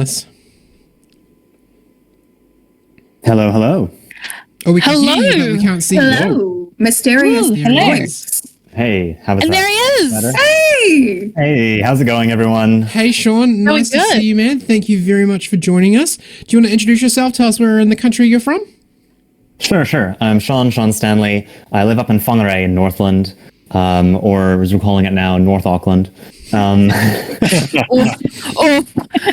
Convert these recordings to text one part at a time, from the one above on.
us? Hello, hello. Oh, we can hear you, but we can't see you. Hello. Mysterious voice. Hey, how was And that? there he is. Better? Hey! Hey, how's it going, everyone? Hey, Sean. Going Nice to good. see you, man. Thank you very much for joining us. Do you want to introduce yourself? Tell us where in the country you're from? Sure. I'm Sean Stanley. I live up in Whangarei in Northland, or as we're calling it now, North Auckland. Or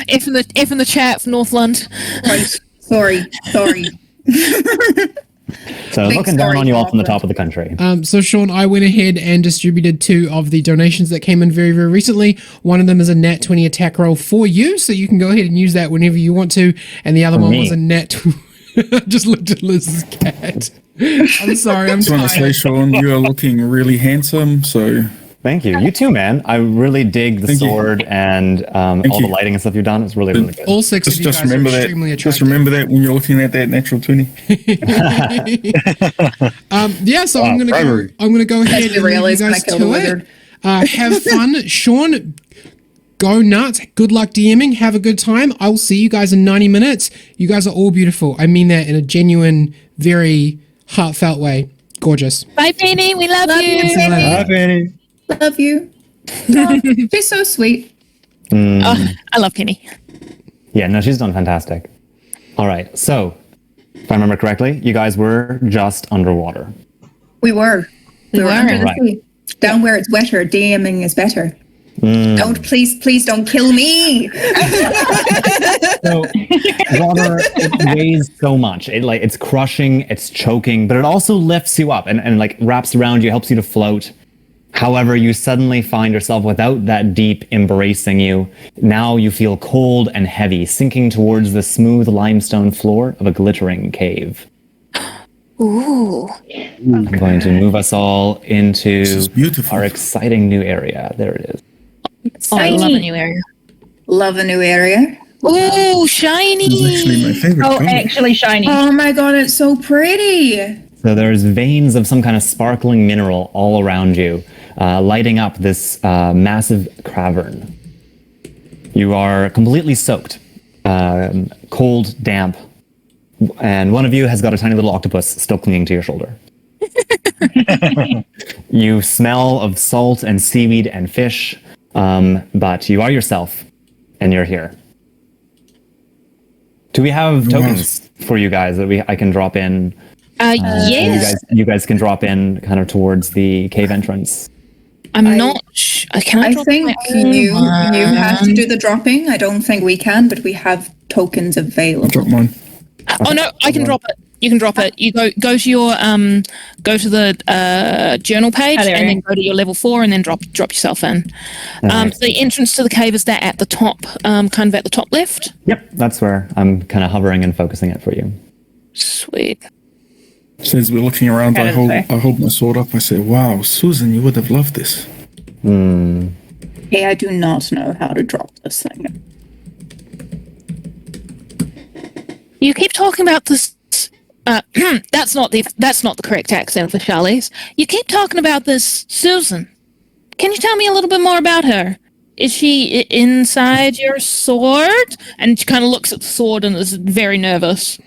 F in the chat for Northland. Right. Sorry. So Big looking down story on you all for from the Auckland. top of the country. So, Sean, I went ahead and distributed 2 of the donations that came in very, very recently. One of them is a Nat 20 attack roll for you, so you can go ahead and use that whenever you want to. And the other For one me. was a Nat. Just looked at Liz's cat. I'm sorry, I'm I just want to say, tired. Sean, you are looking really handsome. So Thank you. You too, man. I really dig the Thank you. sword and all you. the lighting and stuff you've done. It's really, really good. All 6 of just, you just guys remember are extremely that. attractive. Just remember that when you're looking at that natural 20. Yeah, so Wow, I'm gonna bravery. go ahead and leave you realized when I guys killed the to it. wizard. Have fun, Sean. Go nuts. Good luck DMing. Have a good time. I will see you guys in 90 minutes. You guys are all beautiful. I mean that in a genuine, very heartfelt way. Gorgeous. Bye, Penny. We love, Love you. you, See you later. Penny. Love you. Oh, she's so sweet. Oh, I love Penny. Yeah, no, she's done fantastic. All right, so if I remember correctly, you guys were just underwater. We were. We were were. under the Right. sea. Down where it's wetter, DMing is better. Don't please don't kill me. So water, it weighs so much. It's crushing, it's choking, but it also lifts you up and like wraps around you, helps you to float. However, you suddenly find yourself without that deep embracing you. Now you feel cold and heavy, sinking towards the smooth limestone floor of a glittering cave. Ooh. I'm going to move us all into is beautiful. our exciting new area. There it is. Oh, I love a new area. Love a new area. Oh, It's actually shiny. my favorite. Oh, color. actually shiny. Oh my god, it's so pretty. So there's veins of some kind of sparkling mineral all around you, lighting up this massive cavern. You are completely soaked, cold, damp, and one of you has got a tiny little octopus still clinging to your shoulder. You smell of salt and seaweed and fish, but you are yourself, and you're here. Do we have tokens for you guys that I can drop in? Yes. You guys can drop in kind of towards the cave entrance. I'm not. Can I I drop think my you own have to one? do the dropping. I don't think we can, but we have tokens available. Drop mine. Oh no, I can drop it. You can drop it. You go to your go to the journal page Oh, there and we then go to your level 4 and then drop yourself in. So the entrance to the cave is that at the top, kind of at the top left. Yep, that's where I'm kind of hovering and focusing it for you. Sweet. Says we're looking around. I Kind of hold my sword up. I say, "Wow, Susan, you would have loved this." Hey, I do not know how to drop this thing. You keep talking about this. That's not the correct accent for Charlie's. You keep talking about this Susan. Can you tell me a little bit more about her? Is she inside your sword? And she kind of looks at the sword and is very nervous.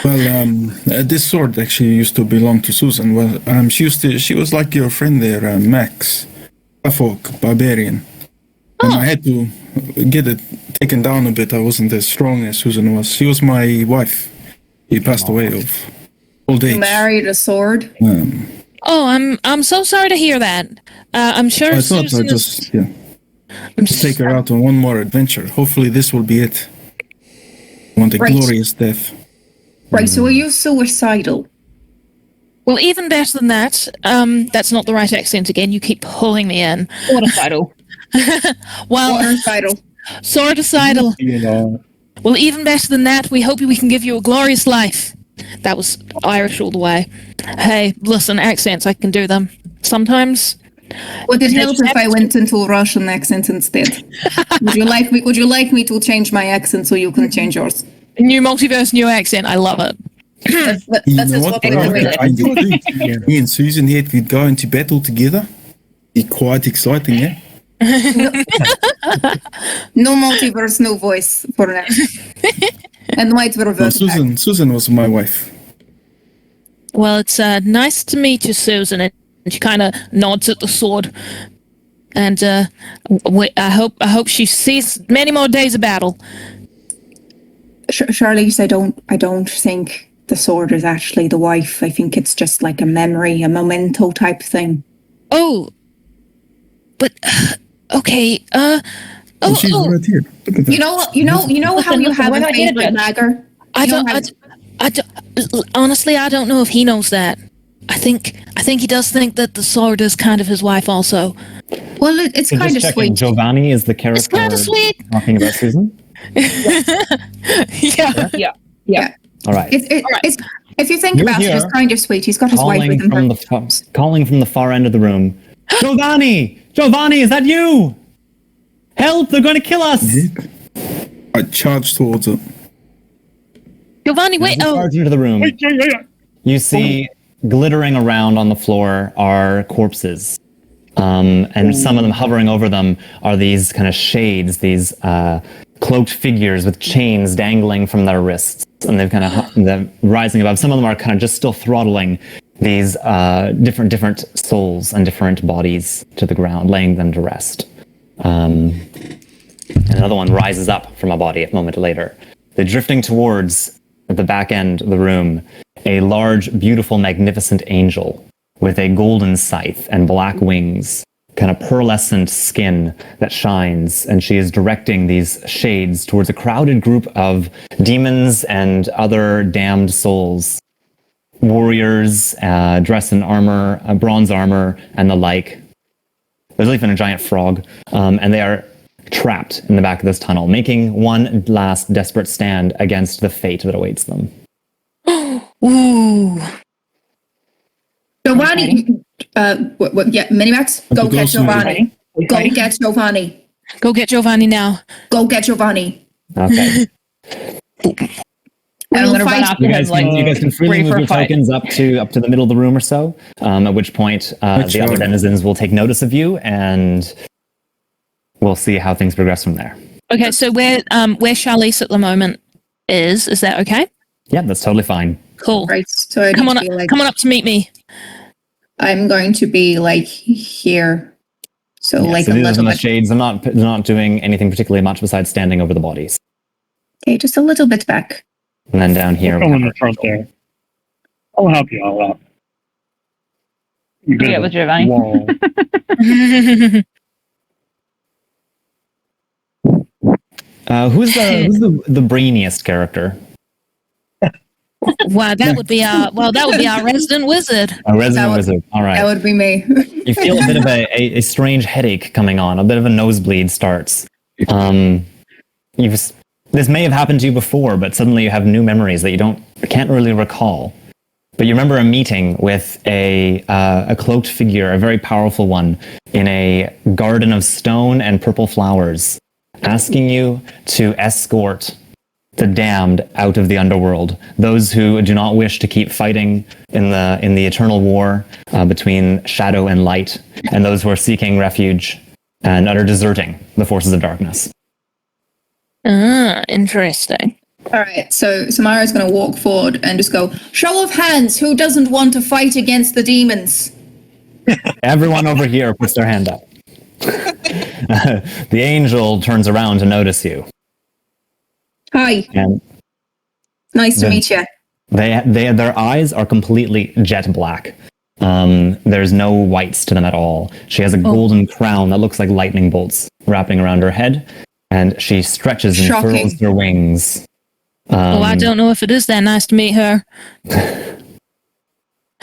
Well, this sword actually used to belong to Susan. Well, she was like your friend there, Max, Barbarian. And I had to get it taken down a bit. I wasn't as strong as Susan was. She was my wife. He passed away of old age. You married a sword. Oh, I'm so sorry to hear that. I'm sure I thought Susan I'd is- just take her out on one more adventure. Hopefully this will be it. I want a Right. glorious death. Right, so are you suicidal? Well, even better than that. That's not the right accent again. You keep pulling me in. Watercidal. Well, Suicidal. swordicide. Well, even better than that, we hope we can give you a glorious life. That was Irish all the way. Hey, listen, accents, I can do them. Sometimes. Would it help if I went into a Russian accent instead? Would you like me to change my accent so you can change yours? New multiverse, new accent. I love it. That's just what we're doing. I think me and Susan here could go into battle together. Be quite exciting, yeah? No multiverse, no voice for now. And might No, reverse back. Susan was my wife. Well, it's nice to meet you, Susan. And she kind of nods at the sword. And I hope she sees many more days of battle. Charlize, I don't think the sword is actually the wife. I think it's just like a memory, a memento type thing. Oh, but okay. She's right here. Look at that. You know how you have we're a not here, favorite Judge. dagger. I don't. Honestly, I don't know if he knows that. I think he does think that the sword is kind of his wife, also. Well, it's So kind just of checking, sweet. Giovanni is the character. It's kind of sweet. Talking about Susan. Yeah. Yeah. All right. If you think You're about it, it's here. kind of sweet. He's got his wife with him. Calling from the far end of the room. Giovanni, is that you? Help! They're going to kill us. I charged towards it. Giovanni, wait. You Oh, charge into the room. You see glittering around on the floor are corpses. And some of them hovering over them are these kind of shades, these cloaked figures with chains dangling from their wrists. And they've kind of they're rising above. Some of them are kind of just still throttling these different souls and different bodies to the ground, laying them to rest. And another one rises up from a body a moment later. They're drifting towards, at the back end of the room, a large, beautiful, magnificent angel with a golden scythe and black wings, kind of pearlescent skin that shines, and she is directing these shades towards a crowded group of demons and other damned souls, warriors dressed in armor, bronze armor, and the like. There's even a giant frog, and they are trapped in the back of this tunnel, making one last desperate stand against the fate that awaits them. ooh. Giovanni, Minimax, go get Giovanni. Go get Giovanni. Go get Giovanni now. Go get Giovanni. Okay. I'm gonna run after You him guys, like you guys can freely ready move for a your fight. tokens up to the middle of the room or so, at which point the other denizens will take notice of you, and we'll see how things progress from there. Okay, so where Charlize at the moment is that okay? Yeah, that's totally fine. Cool. Right. So I Come need on, to be like, come on up to meet me. I'm going to be like here. So Yeah, like so a these are little some of the bit. shades. I'm not doing anything particularly much besides standing over the bodies. Okay, just a little bit back. And then down here, I'll go in the front there. I'll help you all out. You Yeah, with Giovanni. wall. who's the brainiest character? Wow, that would be our resident wizard. A resident That would- wizard. All That right. would be me. You feel a bit of a strange headache coming on. A bit of a nosebleed starts. This may have happened to you before, but suddenly you have new memories that you can't really recall. But you remember a meeting with a cloaked figure, a very powerful one, in a garden of stone and purple flowers, asking you to escort the damned out of the underworld, those who do not wish to keep fighting in the eternal war between shadow and light, and those who are seeking refuge and are deserting the forces of darkness. Ah, interesting. All right, so Samara's going to walk forward and just go, show of hands, who doesn't want to fight against the demons? Everyone over here puts their hand up. The angel turns around to notice you, Hi, and nice to Then- meet you. their eyes are completely jet black. There's no whites to them at all. She has a golden crown that looks like lightning bolts wrapping around her head, and she stretches and Shocking. furls her wings. Oh, I don't know if it is that nice to meet her.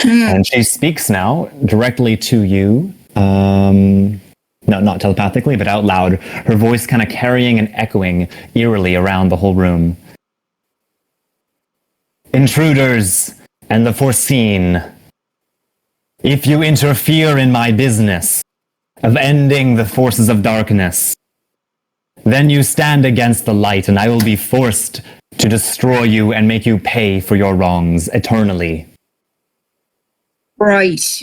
And she speaks now directly to you. No, not telepathically, but out loud. Her voice kind of carrying and echoing eerily around the whole room. Intruders and the foreseen, if you interfere in my business of ending the forces of darkness, then you stand against the light, and I will be forced to destroy you and make you pay for your wrongs eternally. Right.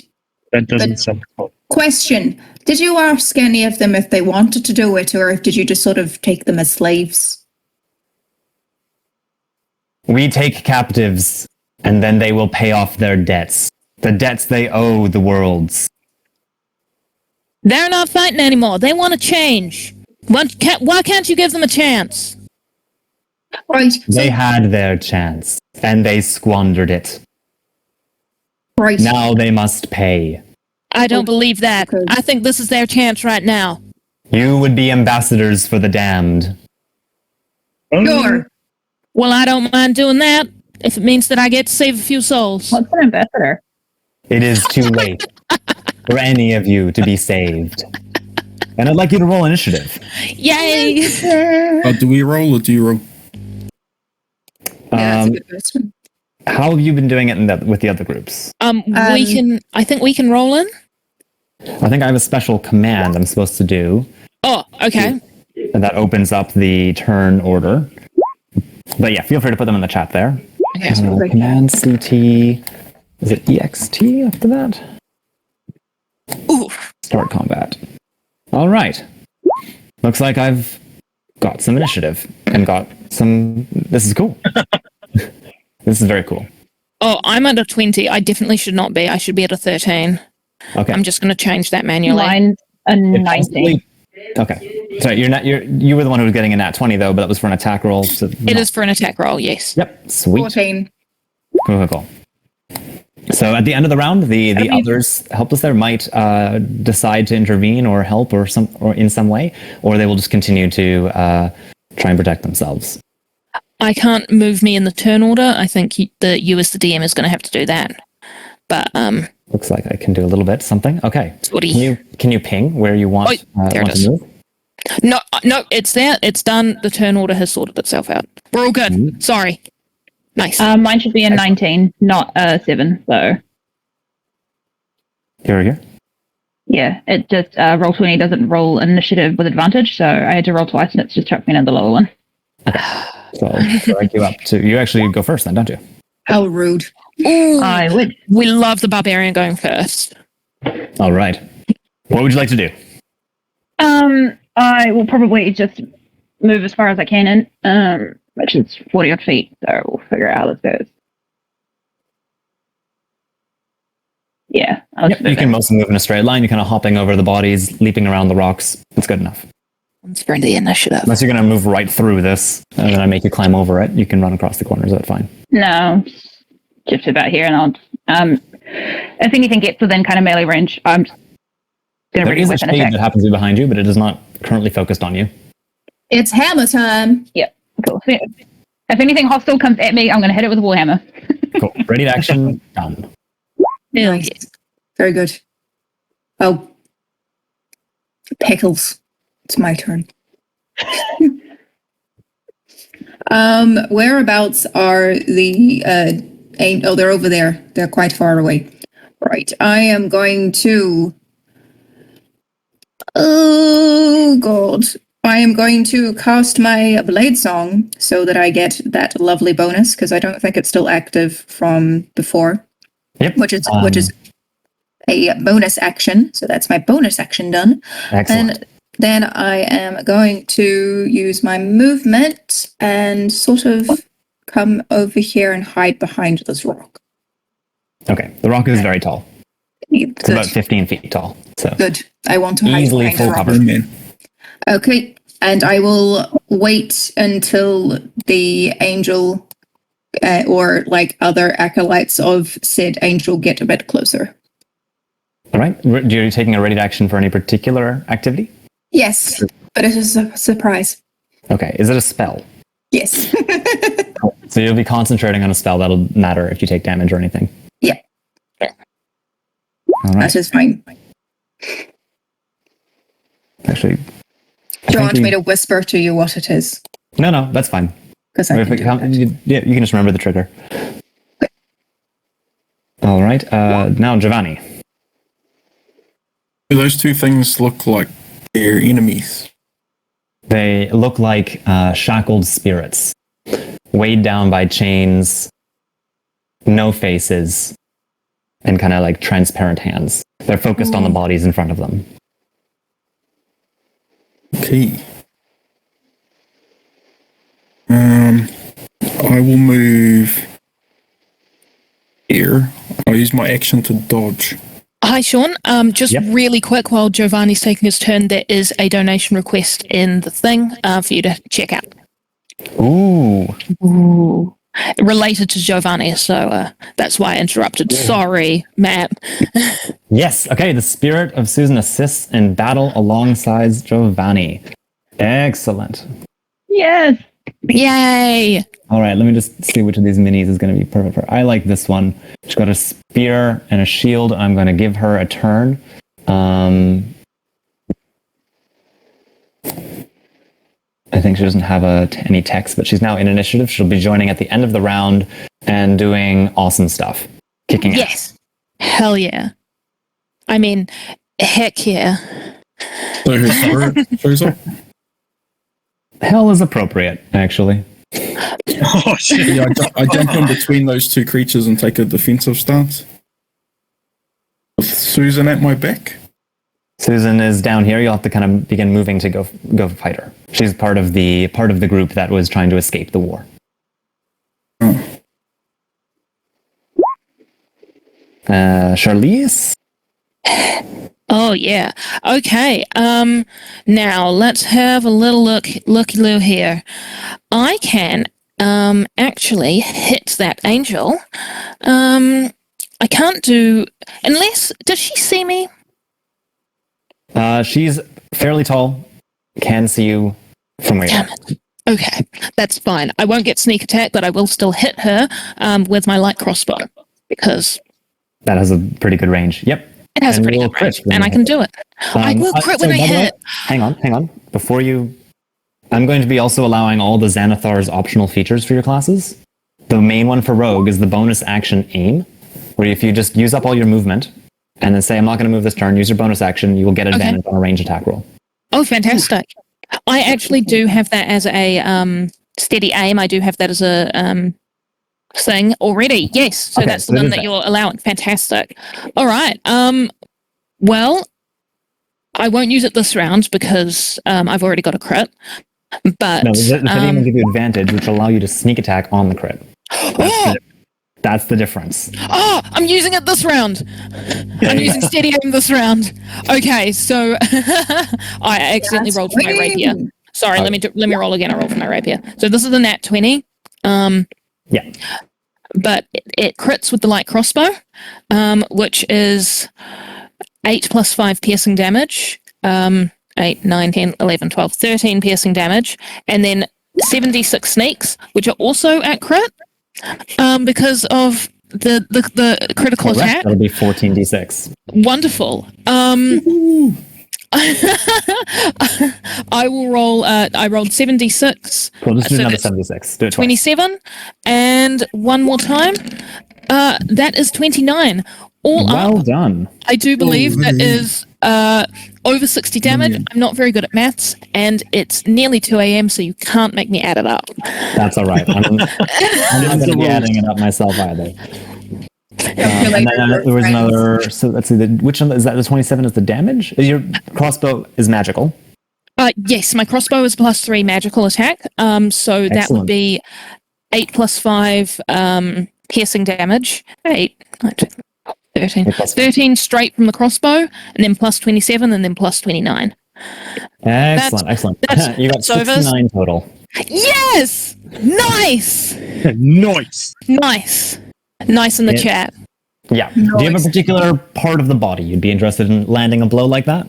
That doesn't sound cool. Question. Did you ask any of them if they wanted to do it, or did you just sort of take them as slaves? We take captives, and then they will pay off their debts. The debts they owe the worlds. They're not fighting anymore. They want to change. Why can't you give them a chance? Right. They had their chance, and they squandered it. Right. Now they must pay. I don't believe that. Okay. I think this is their chance right now. You would be ambassadors for the damned. Sure. Well, I don't mind doing that if it means that I get to save a few souls. What's an ambassador? It is too late for any of you to be saved. And I'd like you to roll initiative. Yay! Do we roll or do you roll? Yeah, that's a good question. How have you been doing it with the other groups? We can. I think we can roll in. I think I have a special command I'm supposed to do, Oh, okay. and that opens up the turn order. But yeah, feel free to put them in the chat there. Command CT. Is it EXT after that? Ooh. Start combat. All right. Looks like I've got some initiative and got some. This is cool. This is very cool. Oh, I'm under 20. I definitely should not be. I should be at a 13. Okay. I'm just going to change that manually. Mine's a 19. Okay. Sorry, you were the one who was getting a nat 20 though, but that was for an attack roll. So It is for an attack roll, yes. Yep. Sweet. 14. Cool. So at the end of the round, the others helped us there might decide to intervene or help or in some way, or they will just continue to try and protect themselves. I can't move me in the turn order. I think you as the DM is going to have to do that. But Looks like I can do a little bit something. Okay. Sorry. Can you ping where you want, there it want is. to move? No, it's there. It's done. The turn order has sorted itself out. We're all good. Mm-hmm. Sorry. Nice. Mine should be a 19, not a 7. So Here. yeah, it just Roll20 doesn't roll initiative with advantage, so I had to roll twice, and it's just chucked me in the lower one. So I'll drag you up to. You actually go first, then, don't you? How rude. Ooh, I would. we love the barbarian going first. All right. What would you like to do? I will probably just move as far as I can, which is 40 odd feet. So we'll figure out how this goes. Yeah, Yep, you can mostly move in a straight line. You're kind of hopping over the bodies, leaping around the rocks. It's good enough. Let's bring the initiative. Unless you're going to move right through this, and then I make you climb over it, you can run across the corners. That's fine. No, just about here, and I'll. If anything gets within kind of melee range, I'm going to There ready is a with an shade attack. that happens to be behind you, but it is not currently focused on you. It's hammer time. Yep, cool. If anything hostile comes at me, I'm going to hit it with a warhammer. Cool. Ready to action. Done. Nice. Very good. Oh. Pickles. It's my turn. Whereabouts are the they're over there. They're quite far away. Right. I am going to oh god. I am going to cast my Blade Song so that I get that lovely bonus, because I don't think it's still active from before. Yep. Which is a bonus action. So that's my bonus action done. Excellent. And then I am going to use my movement and sort of come over here and hide behind this rock. Okay. The rock is very tall. It's Good. about 15 feet tall. So Good. I want to hide easily behind full the rock. cover. Amen. Okay. And I will wait until the angel or like other acolytes of said angel get a bit closer. All right. Are you taking a ready to action for any particular activity? Yes, but it is a surprise. Okay. Is it a spell? Yes. So you'll be concentrating on a spell that'll matter if you take damage or anything. Yeah. All right. That is fine. Actually, Do you want me to whisper to you what it is? No, that's fine. Because I If can it do count- that. you can just remember the trigger. All right. Now, Giovanni. Do those two things look like they're enemies? They look like shackled spirits, weighed down by chains, no faces, and kind of like transparent hands. They're focused on the bodies in front of them. Okay. I will move here. I'll use my action to dodge. Hi, Sean. Just really quick, while Giovanni's taking his turn, there is a donation request in the thing for you to check out. Ooh. Related to Giovanni, so that's why I interrupted. Sorry, Matt. Yes. Okay. The spirit of Susan assists in battle alongside Giovanni. Excellent. Yes. Yay! All right. Let me just see which of these minis is going to be perfect for her. I like this one. She's got a spear and a shield. I'm going to give her a turn. I think she doesn't have any text, but she's now in initiative. She'll be joining at the end of the round and doing awesome stuff. Kicking Yes. Hell yeah. I mean, heck yeah. So her spirit shows up. Hell is appropriate, actually. Oh shit! Yeah, I jump in between those two creatures and take a defensive stance. With Susan at my back. Susan is down here. You'll have to kind of begin moving to go fight her. She's part of the group that was trying to escape the war. Charlize? Oh yeah. Okay. Now let's have a little looky-loo here. I can actually hit that angel. I can't do unless does she see me? She's fairly tall. Can see you from where you are. Okay, that's fine. I won't get sneak attack, but I will still hit her with my light crossbow because That has a pretty good range. Yep. it has a And pretty you'll good range, crit when and you I hit. can do it. I will crit when I by the way, hit. Hang on. Before you, I'm going to be also allowing all the Xanathar's optional features for your classes. The main one for Rogue is the bonus action aim, where if you just use up all your movement and then say, I'm not going to move this turn, use your bonus action, you will get advantage on a range attack roll. Oh, fantastic! I actually do have that as a steady aim. I do have that as a thing already. Yes, so Okay, that's so the it one is that that. you're allowing. Fantastic. All right. Well, I won't use it this round because I've already got a crit. But No, the aim will give you advantage, which will allow you to sneak attack on the crit. That's the difference. Oh, I'm using it this round. I'm using steady aim this round. Okay, so I accidentally rolled for my rapier. Sorry, let me roll again. I rolled for my rapier. So this is a nat 20. Yeah. But it crits with the light crossbow, which is 8 plus 5 piercing damage. 8, 9, 10, 11, 12, 13 piercing damage, and then 76 sneaks, which are also at crit. Because of the critical attack. That'll be 14d6. Wonderful. I will roll. I rolled 76. Cool, just do So another that's 76. Do it twice. 27, and one more time. That is 29. All Well up, done. I do believe that is over 60 damage. I'm not very good at maths, and it's nearly 2 a.m., so you can't make me add it up. That's all right. I'm not going to be adding it up myself either. And then there was another. So let's see. Which one is that? The 27 is the damage. Your crossbow is magical. Yes, my crossbow is plus 3 magical attack. So that would Excellent. be 8 plus 5 piercing damage. 8, 9, 13. 13 straight from the crossbow, and then plus 27, and then plus 29. Excellent. that's- You got that's over. 69 total. Yes! Nice! Nice. Nice in the Yeah. chat. Yeah. Do you have a particular part of the body you'd be interested in landing a blow like that?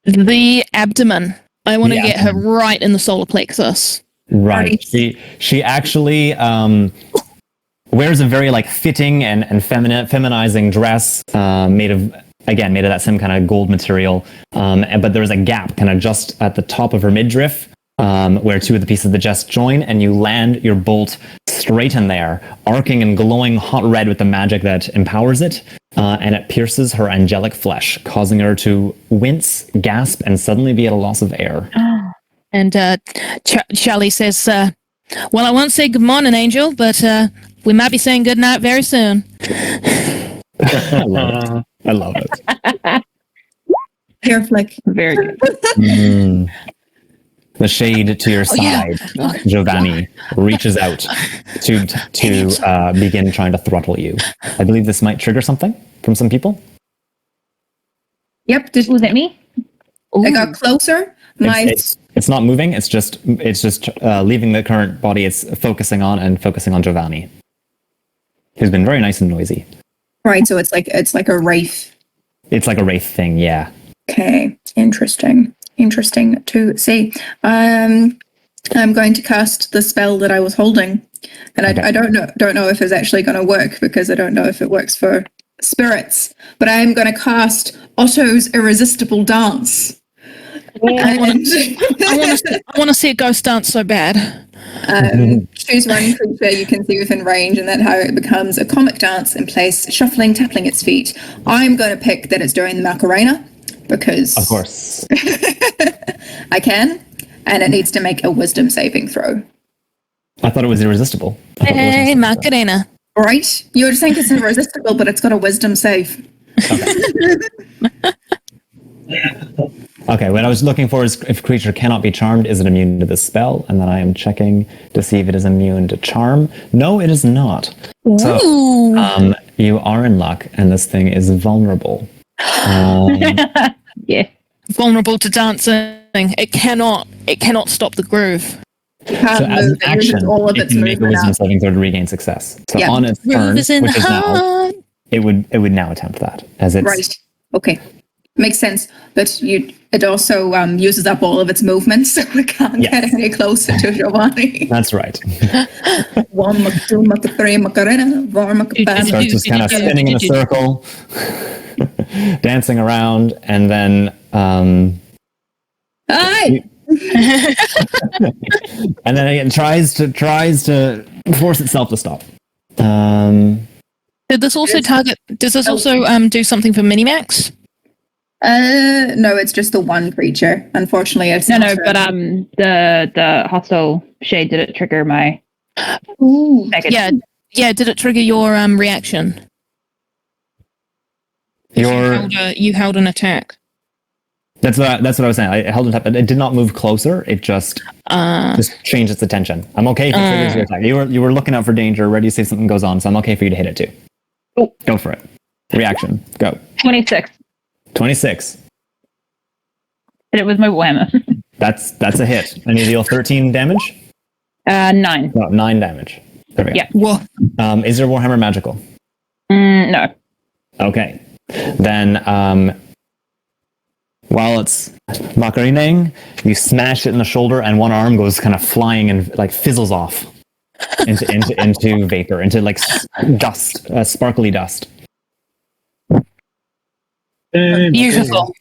The abdomen. I want to The get her right in the solar plexus. Right. She actually wears a very fitting and feminizing dress made of that same kind of gold material. But there's a gap kind of just at the top of her midriff where two of the pieces of the dress join, and you land your bolt straight in there, arcing and glowing hot red with the magic that empowers it, and it pierces her angelic flesh, causing her to wince, gasp, and suddenly be at a loss of air. And Charlie says, well, I won't say good morning, Angel, but We might be saying goodnight very soon. I love it. Hair flick. Very good. The shade to your yeah. side, Giovanni, reaches out to begin trying to throttle you. I believe this might trigger something from some people. Yep. Was it me? I got closer. It's not moving. It's just leaving the current body. It's focusing on Giovanni, who's been very nice and noisy. Right. So it's like a wraith. It's like a wraith thing. Yeah. Okay. Interesting to see. I'm going to cast the spell that I was holding, and Okay. I don't know if it's actually going to work because I don't know if it works for spirits. But I am going to cast Otto's Irresistible Dance. I want to see a ghost dance so bad. Choose one creature you can see within range, and that's how it becomes a comic dance in place, shuffling, tapping its feet. I'm going to pick that it's doing the Macarena because, Of course. I can, and it needs to make a wisdom saving throw. I thought it was irresistible. Hey, Macarena. Right? You would think it's irresistible, but it's got a wisdom save. Okay, what I was looking for is if a creature cannot be charmed, is it immune to this spell? And then I am checking to see if it is immune to charm. No, it is not. So, Ooh. you are in luck, and this thing is vulnerable. Yeah. Vulnerable to dancing. It cannot stop the groove. You can't So as move an it, action, uses all of it its can make a movement wisdom up. saving throw to regain success. So Yeah. on its turn, Groove is in which the is now, heart. it would now attempt that as it's Right. Okay. Makes sense. But it also uses up all of its movements, so it can't Yes. get any closer to Giovanni. That's right. One, two, three, Macarena, four, It starts just kind of spinning in a circle, dancing around, and then Hi! and then it tries to force itself to stop. Did this also target? Does this also do something for Minimax? No, it's just the one creature. Unfortunately, it's No, not but the hostile shade did it trigger my second. Yeah. Did it trigger your reaction? You held an attack. That's what I was saying. I held it up, but it did not move closer. It just changed its attention. I'm okay if it triggers your attack. You were looking out for danger, ready to see if something goes on, so I'm okay for you to hit it too. Oh. Go for it. Reaction. Go. 26. 26. Hit it with my whammer. That's a hit. I need to deal 13 damage. 9. No, 9 damage. There we go. Yeah. Whoa. Is your Warhammer magical? No. Okay. Then while it's Macarenaing, you smash it in the shoulder, and one arm goes kind of flying and like fizzles off into vapor, into like dust, sparkly dust. Beautiful.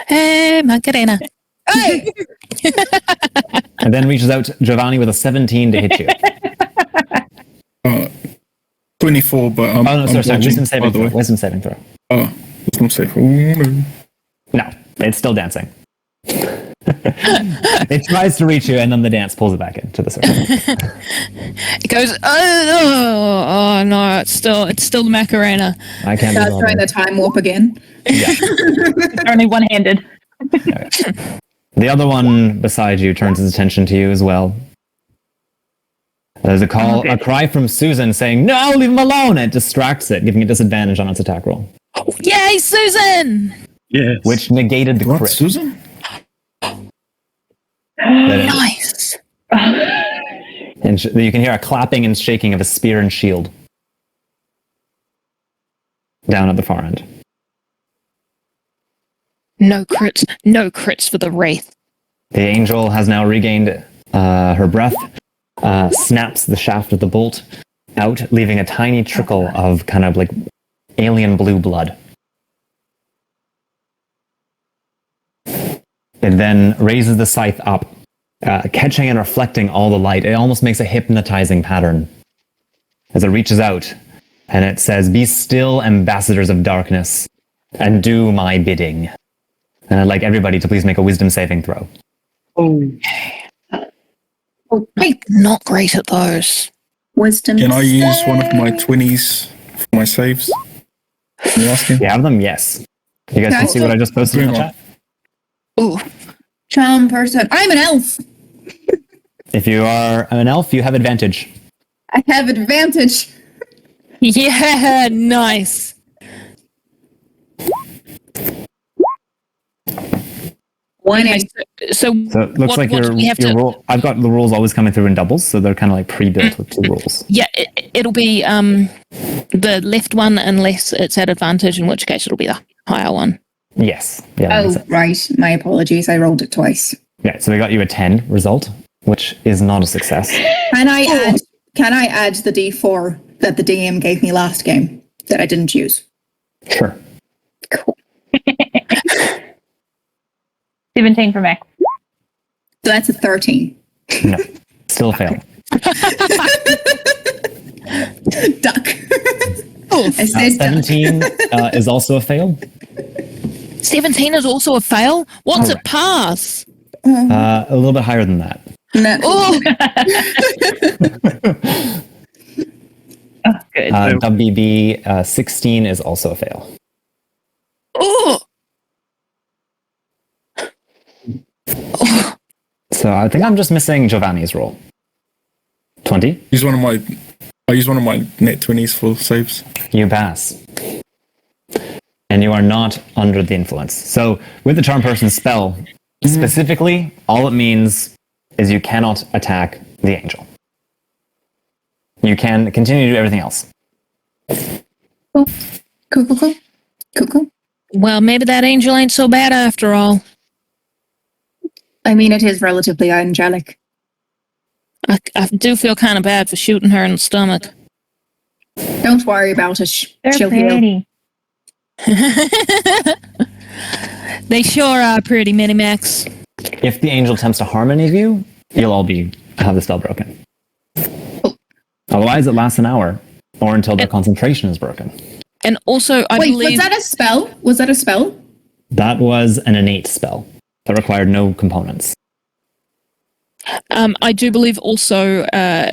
Hey, Macarena. Hey! And then reaches out to Giovanni with a 17 to hit you. 24, but I'm, Oh no, sorry, dodging, wisdom saving by the throw. way. Wisdom saving throw. Oh, wisdom save. Ooh. No, it's still dancing. It tries to reach you, and then the dance pulls it back into the circle. It goes. Oh no! It's still the Macarena. I can't. Start trying the time warp again. Yeah. Only one-handed. The other one beside you turns his attention to you as well. There's a cry from Susan saying, "No, leave him alone!" It distracts it, giving it disadvantage on its attack roll, Yay, Susan! Yes. which negated the What, crit. Susan? Nice. And you can hear a clapping and shaking of a spear and shield down at the far end. No crits for the Wraith. The angel has now regained her breath, snaps the shaft of the bolt out, leaving a tiny trickle of kind of like alien blue blood. It then raises the scythe up, catching and reflecting all the light. It almost makes a hypnotizing pattern as it reaches out, and it says, "Be still, ambassadors of darkness, and do my bidding." And I'd like everybody to please make a wisdom saving throw. Oh, Okay. Not great at those. Wisdom. Can I use one of my 20s for my saves? You asking? You have them? Yes. You guys can see what I just posted in the chat? Ooh. Charm person. I'm an elf. If you are an elf, you have advantage. I have advantage. Yeah, nice. One Okay, so So it looks like what do we have to? rule. I've got the rules always coming through in doubles, so they're kind of like pre-built with 2 rules. Yeah, it'll be the left one unless it's at advantage, in which case it'll be the higher one. Yes. Yeah. that makes Oh, sense. right. My apologies. I rolled it twice. Yeah. So we got you a 10 result, which is not a success. Can I add the D4 that the DM gave me last game that I didn't use? Sure. Cool. 17 for Max. So that's a 13. No. Still a fail. Duck. Oh, I said duck. 17 is also a fail. 17 is also a fail. What's a pass? A little bit higher than that. No. Oh, Oh, good. WBB 16 is also a fail. oh. So I think I'm just missing Giovanni's roll. 20. I use one of my net 20s for saves. You pass. And you are not under the influence. So with the charm person spell, specifically, all it means is you cannot attack the angel. You can continue to do everything else. Cool. Well, maybe that angel ain't so bad after all. I mean, it is relatively angelic. I do feel kind of bad for shooting her in the stomach. Don't worry about it. They're She'll heal. pretty. They sure are pretty, Minimax. If the angel attempts to harm any of you, you'll all have the spell broken. Otherwise, it lasts an hour, or until their concentration is broken. And also, I Wait, believe... was that a spell? Was that a spell? That was an innate spell that required no components. I do believe also or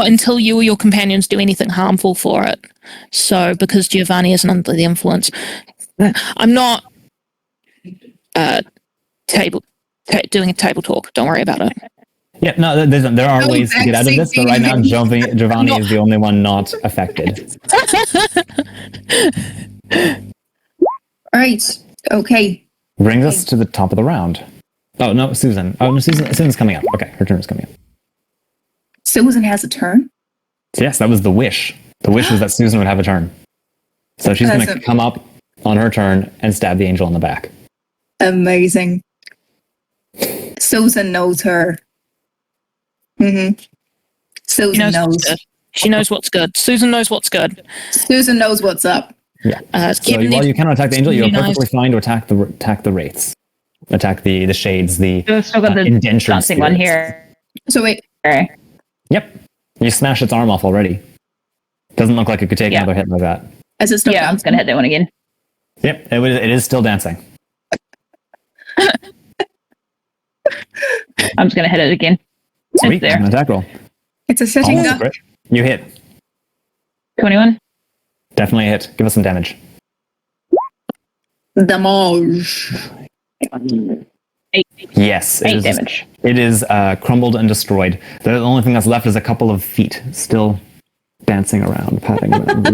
until you or your companions do anything harmful for it. So, because Giovanni isn't under the influence, I'm not doing a table talk. Don't worry about it. Yeah, no, there are ways to get out of this, but right now Giovanni is the only one not affected. Right. Okay. Brings us to the top of the round. Oh, no, Susan. Oh, no, Susan's coming up. Okay, her turn is coming up. Susan has a turn. So yes, that was the wish. The wish was that Susan would have a turn. So she's going to come up on her turn and stab the angel in the back. Amazing. Susan knows her. Susan knows. She knows what's good. Susan knows what's good. Susan knows what's up. Yeah. So while you cannot attack the angel, you're perfectly fine to attack the wraiths. Attack the shades, the Still got the indentured dancing one spirits. here. So wait. Okay. Yep. You smashed its arm off already. Doesn't look like it could take another hit like that. Is it still Yeah, I'm just gonna hit that one again. Yep, it is still dancing. I'm just gonna hit it again. Sweet, It's there. an attack roll. It's a sitting Almost up. crit. You hit. 21. Definitely a hit. Give us some damage. Damage. 8. Yes, 8 damage. It is crumbled and destroyed. The only thing that's left is a couple of feet still dancing around, patting around,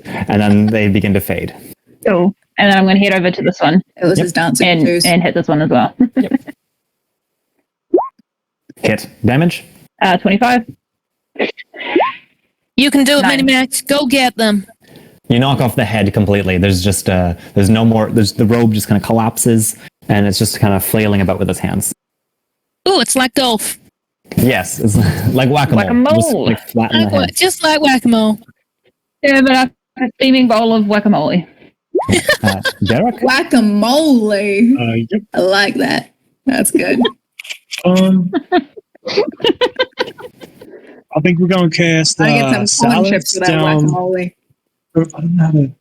and then they begin to fade. Oh, and then I'm gonna head over to this one It was his dancing and shoes. hit this one as well. Hit. Damage? 25. You can do it, 9. Minimax. Go get them. You knock off the head completely. There's just there's no more. There's the robe just kind of collapses, and it's just kind of flailing about with its hands. Ooh, it's like golf. Yes, it's like whack-a-mole. Whack-a-mole. Just, like, flat in the head. Just like whack-a-mole. Yeah, but a steaming bowl of guacamole. Darroch? Guacamole. Yep. I like that. That's good. I think we're going to cast I get some corn chips salads for that down. guacamole. I don't know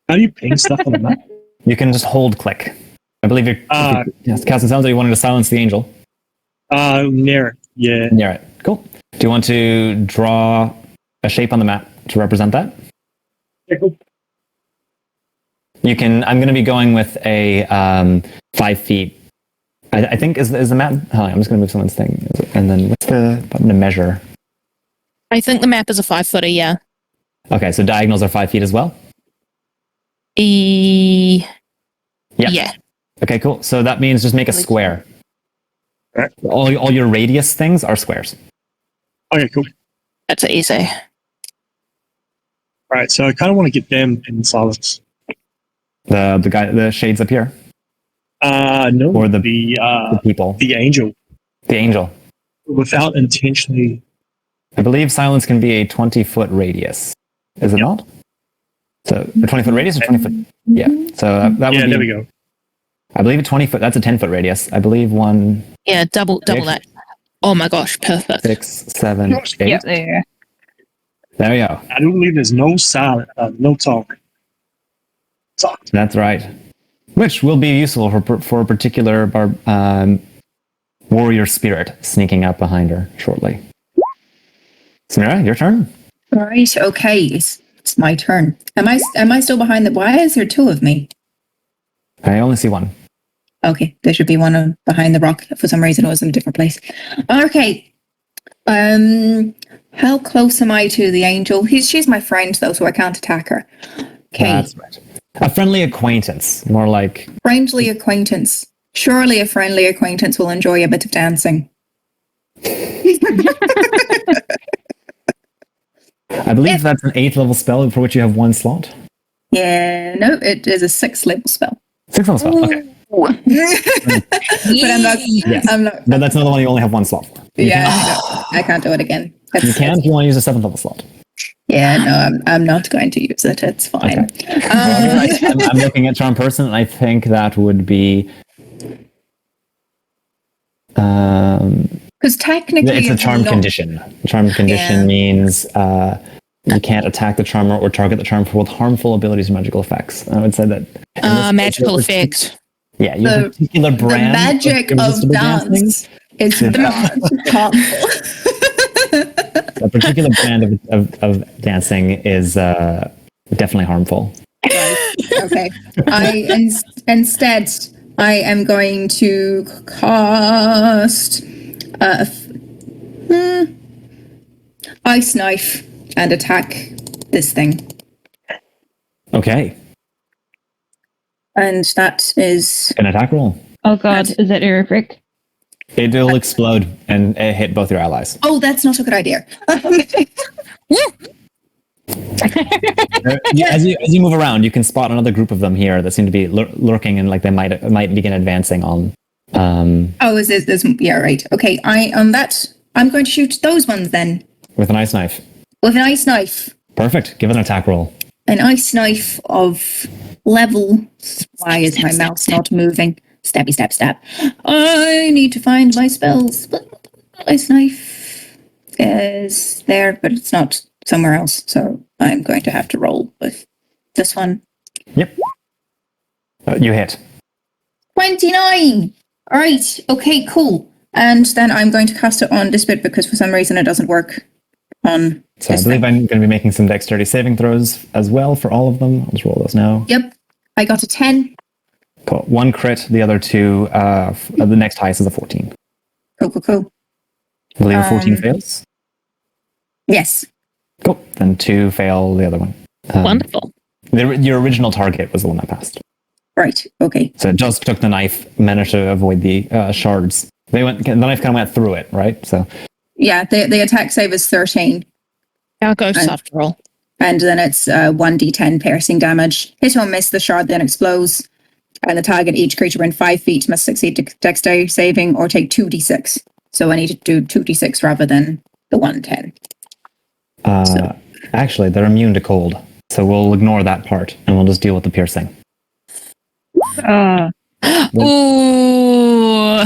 how do you ping stuff on the map? You can just hold click. I believe you're yes, Castle, sounds like you wanted to silence the angel. Near it. Yeah. Near it. Cool. Do you want to draw a shape on the map to represent that? Yeah, cool. You can. I'm going to be going with a 5 feet. I think is the map. Hold on, I'm just going to move someone's thing. And then what's the button to measure? I think the map is a 5-footer, yeah. Okay, so diagonals are 5 feet as well? Yeah. Okay, cool. So that means just make a square. Right. All your radius things are squares. Okay, cool. That's easy. All right, so I kind of want to get them in silence. The shades up here, No, or the the people, the angel, the angel. without intentionally. I believe silence can be a 20-foot radius. Is it Yep. not? So a 20-foot radius or 20 foot? Yeah. So that would Yeah, be. there we go. I believe a 20-foot. That's a 10-foot radius. I believe 1, Yeah, double that. Oh my gosh, perfect. 6, 7, 8. Yep, there. There we go. I do believe there's no silent, no talk. Talk. That's right. Which will be useful for a particular warrior spirit sneaking up behind her shortly. Samira, your turn. Right. Okay. It's my turn. Am I still behind the? Why is there two of me? I only see one. Okay, there should be one behind the rock. For some reason, it was in a different place. Okay. How close am I to the angel? She's my friend though, so I can't attack her. Okay. That's right. A friendly acquaintance, more like. Friendly acquaintance. Surely a friendly acquaintance will enjoy a bit of dancing. I believe that's an 8th level spell for which you have 1 slot. Yeah, no, it is a 6th level spell. 6th level spell. Okay. But I'm not. Yes. I'm not. But that's another one you only have 1 slot for. Yeah, I can't do it again. You can if you want to use a 7th level slot. Yeah, no, I'm not going to use it. It's fine. Okay. I'm looking at Charm Person, and I think that would be. Because technically, It's a charm condition. Charm condition means you can't attack the charmer or target the charm for both harmful abilities or magical effects. I would say that. Magical effects. Yeah, your particular brand. The magic of dance is not harmful. A particular brand of dancing is definitely harmful. Right. Okay. Instead, I am going to cast Ice Knife and attack this thing. Okay. And that is An attack roll. Oh god, is that horrific? It'll explode and hit both your allies. Oh, that's not a good idea. As you move around, you can spot another group of them here that seem to be lurking and like they might begin advancing on. Oh, is this? Yeah, right. Okay, I'm going to shoot those ones then With an ice knife. with an ice knife. Perfect. Give it an attack roll. An ice knife of level. Why is my mouse not moving? Stabby, stab, stab. I need to find my spells. Ice knife is there, but it's not somewhere else. So I'm going to have to roll with this one. Yep. You hit. 29! All right. Okay, cool. And then I'm going to cast it on this bit because for some reason it doesn't work on So I this believe thing. I'm going to be making some dexterity saving throws as well for all of them. I'll just roll those now. Yep. I got a 10. Cool. 1 crit, the other 2, the next highest is a 14. Cool. I believe a 14 fails. Yes. Cool. Then 2 fail the other one. Wonderful. Your original target was the one that passed. Right. Okay. So it just took the knife, managed to avoid the shards. The knife kind of went through it, right? So Yeah, the attack save is 13. Our ghosts after all. And then it's 1d10 piercing damage. Hit or miss, the shard then explodes. And the target, each creature within 5 feet, must succeed dexterity saving or take 2d6. So I need to do 2d6 rather than the 110. actually, they're immune to cold. So we'll ignore that part and we'll just deal with the piercing. Ooh.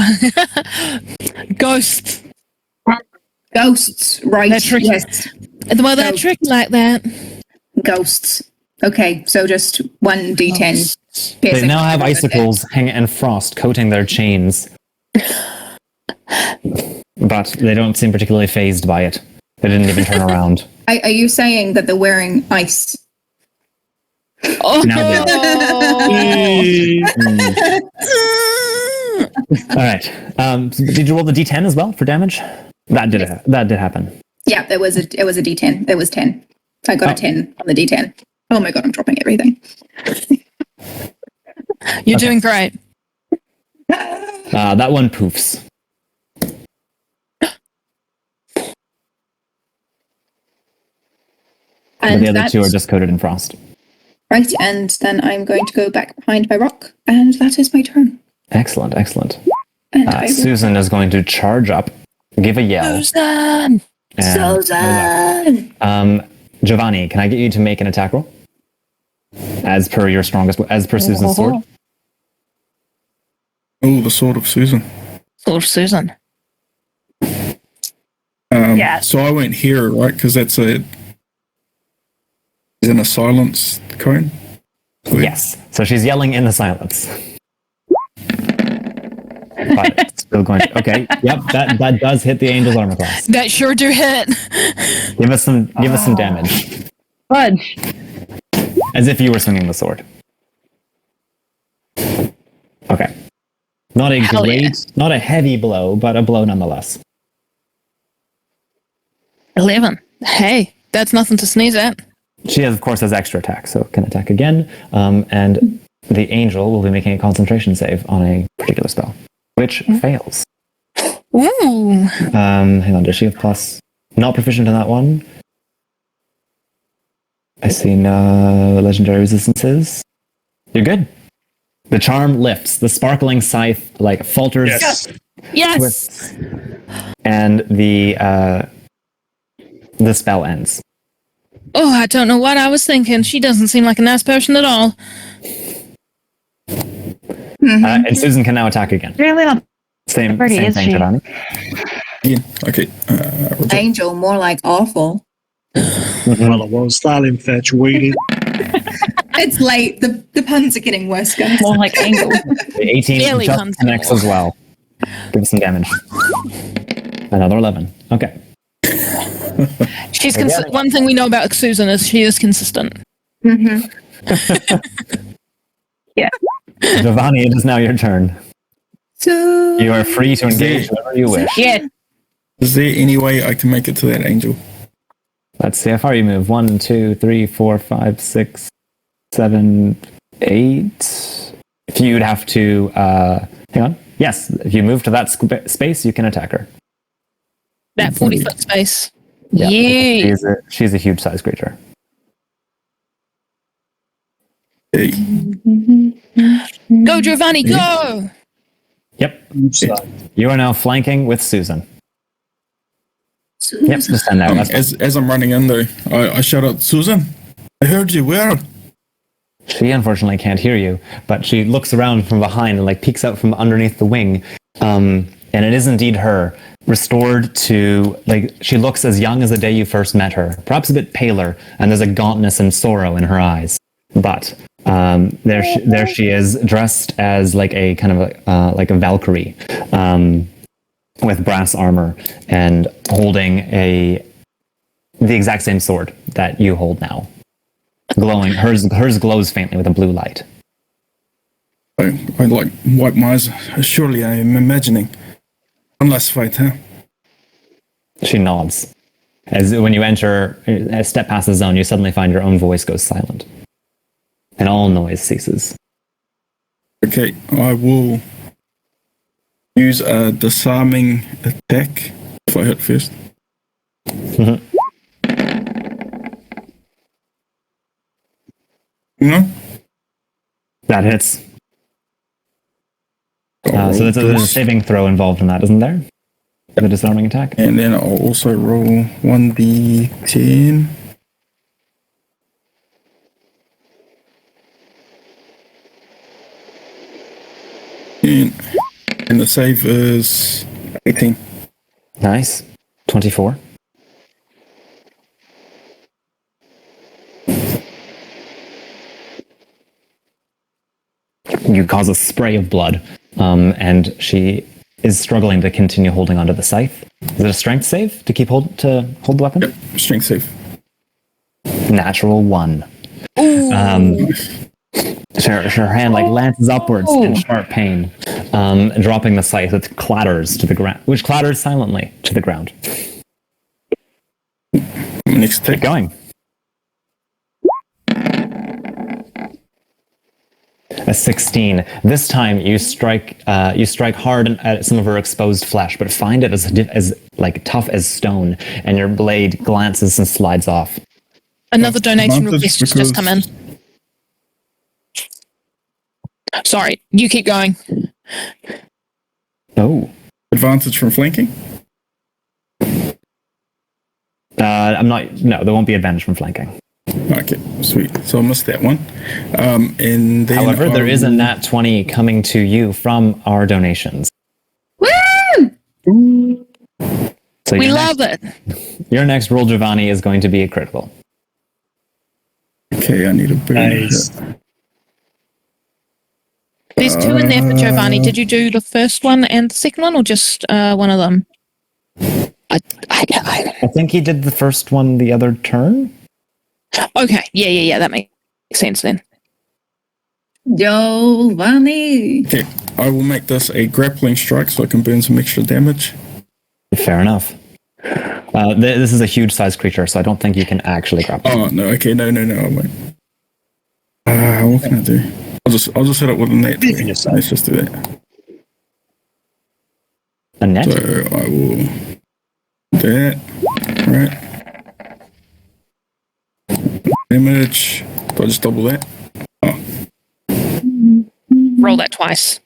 Ghosts. Ghosts, right? They're tricky. Yes, Well, they're tricky like that. ghosts. Okay, so just 1d10 They piercing. now have icicles and frost coating their chains. but they don't seem particularly phased by it. They didn't even turn around. Are you saying that they're wearing ice? Oh, Now they All right. Did you roll the d10 as well for damage? That did happen. Yeah, it was a D10. It was 10. I got a 10 on the D10. Oh my god, I'm dropping everything. you're doing great. That one poofs. But And the other two are that's just coated in frost. right. And then I'm going to go back behind my rock, and that is my turn. Excellent. And I will- Susan is going to charge up, give a yell. Susan! Susan! Giovanni, can I get you to make an attack roll? As per Susan's sword? Oh, the sword of Susan. Or Susan. Yeah. So I went here, right? Because that's is in a silence cone. Wait. Yes. So she's yelling in the silence. But it's still going to, okay. Yep, that does hit the angel's armor class. That sure do hit. Give us some damage. Fudge. As if you were swinging the sword. Okay. Not a Hell great, yeah. not a heavy blow, but a blow nonetheless. 11. Hey, that's nothing to sneeze at. She, of course, has extra attack, so can attack again. And the angel will be making a concentration save on a particular spell, which fails. Ooh. Hang on, does she have plus? Not proficient in that one. I see no legendary resistances. You're good. The charm lifts. The sparkling scythe falters. Yes. Yes. Twists, and the spell ends. Oh, I don't know what I was thinking. She doesn't seem like a nice person at all. And Susan can now attack again. Really not Same pretty, is thing, she? Giovanni. Yeah, okay. Angel, more like awful. Well, it was that infatuated. It's late. The puns are getting worse, guys. more like angle. The 18 Barely just comes connects as well. Give us some damage. Another 11. Okay. She's one thing we know about Susan is she is consistent. Giovanni, it is now your turn. So You are free to engage whenever you wish. Yeah. Is there any way I can make it to that angel? Let's see how far you move. 1, 2, 3, 4, 5, 6, 7, 8. If you'd have to, hang on. Yes, if you move to that space, you can attack her. That 40-foot space. Yeah. Yay. She's a huge size creature. Hey, Go, Giovanni, go! Yep. So, You are now flanking with Susan. Yep, just stand there. That's as I'm running in there, I shout out, Susan, I heard you. Where? She unfortunately can't hear you, but she looks around from behind and peeks out from underneath the wing. And it is indeed her, restored to, she looks as young as the day you first met her, perhaps a bit paler, and there's a gauntness and sorrow in her eyes. But there she is, dressed as a kind of like a Valkyrie, with brass armor and holding the exact same sword that you hold now. Glowing, hers glows faintly with a blue light. I wipe my eyes. Surely I am imagining. One last fight, huh? She nods. As when you enter a step past the zone, you suddenly find your own voice goes silent. And all noise ceases. Okay, I will use a disarming attack if I hit first. No? That hits. So there's a saving throw involved in that, isn't there? The disarming attack? And then I'll also roll 1d10. And the save is 18. Nice. 24. You cause a spray of blood, and she is struggling to continue holding onto the scythe. Is it a strength save to hold the weapon? Yep, strength save. Natural 1. Her hand lances upwards in sharp pain, dropping the scythe, which clatters to the ground, which clatters silently to the ground. Next Keep going. A 16. This time you strike hard at some of her exposed flesh, but find it as tough as stone, and your blade glances and slides off. Another donation Advantage request has just come in. Sorry, you keep going. Oh. Advantage from flanking? No, there won't be advantage from flanking. Okay, sweet. So I missed that one. And then However, there is a nat 20 coming to you from our donations. Woo! So We love it. Your next roll, Giovanni, is going to be a critical. Okay, I need a bit. Nice. There's 2 in there for Giovanni. Did you do the first one and the second one, or just one of them? I think he did the first one the other turn. Okay, yeah. That makes sense then. Giovanni! Okay, I will make this a grappling strike so I can burn some extra damage. Fair enough. This is a huge sized creature, so I don't think you can actually grapple. Oh no! Okay, no, I won't. What can I do? I'll just hit it with a net. Let's just do that. A net? So I will do that. Right. Damage. Do I just double that? Oh. Roll that twice.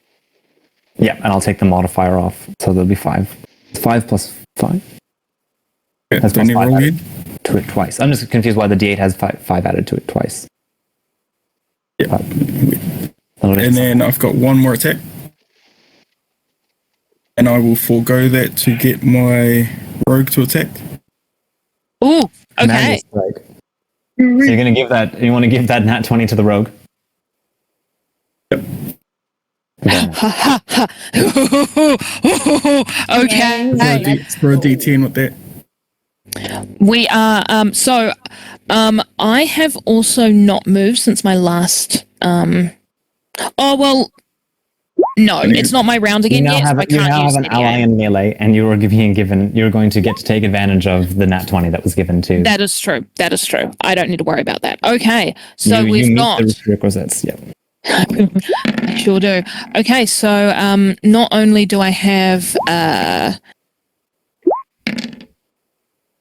Yeah, and I'll take the modifier off, so there'll be 5. 5 plus 5? Yeah, That's don't plus need 5 roll added again? to it twice. I'm just confused why the D8 has 5 added to it twice. Yeah. And And then I've got one more attack. And I will forego that to get my rogue to attack. Ooh, okay. So you're gonna give that? You want to give that nat 20 to the rogue? Yep. Okay. For a D10 with that. We are I have also not moved since my last no, it's not my round again yet, so I You can't now use have an any ally in melee, and you're going to get to take advantage of the nat 20 that was given to. That is true. I don't need to worry about that. Okay, so you we've meet got the requisites. Yep. I sure do. Okay, so not only do I have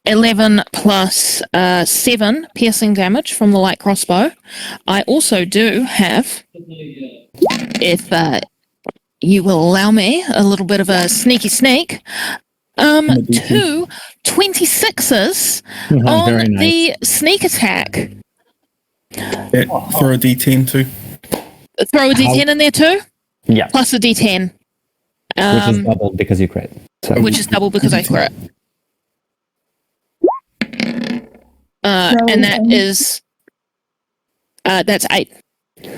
11 plus 7 piercing damage from the light crossbow, I also do have, if you will allow me a little bit of a sneak, 2 26s on Very nice. the sneak attack. Yeah, for a D10 too. Throw a D10 in there too, Yeah. plus a D10. Which is doubled because you crit. So. Which is double because I crit. And that is that's 8.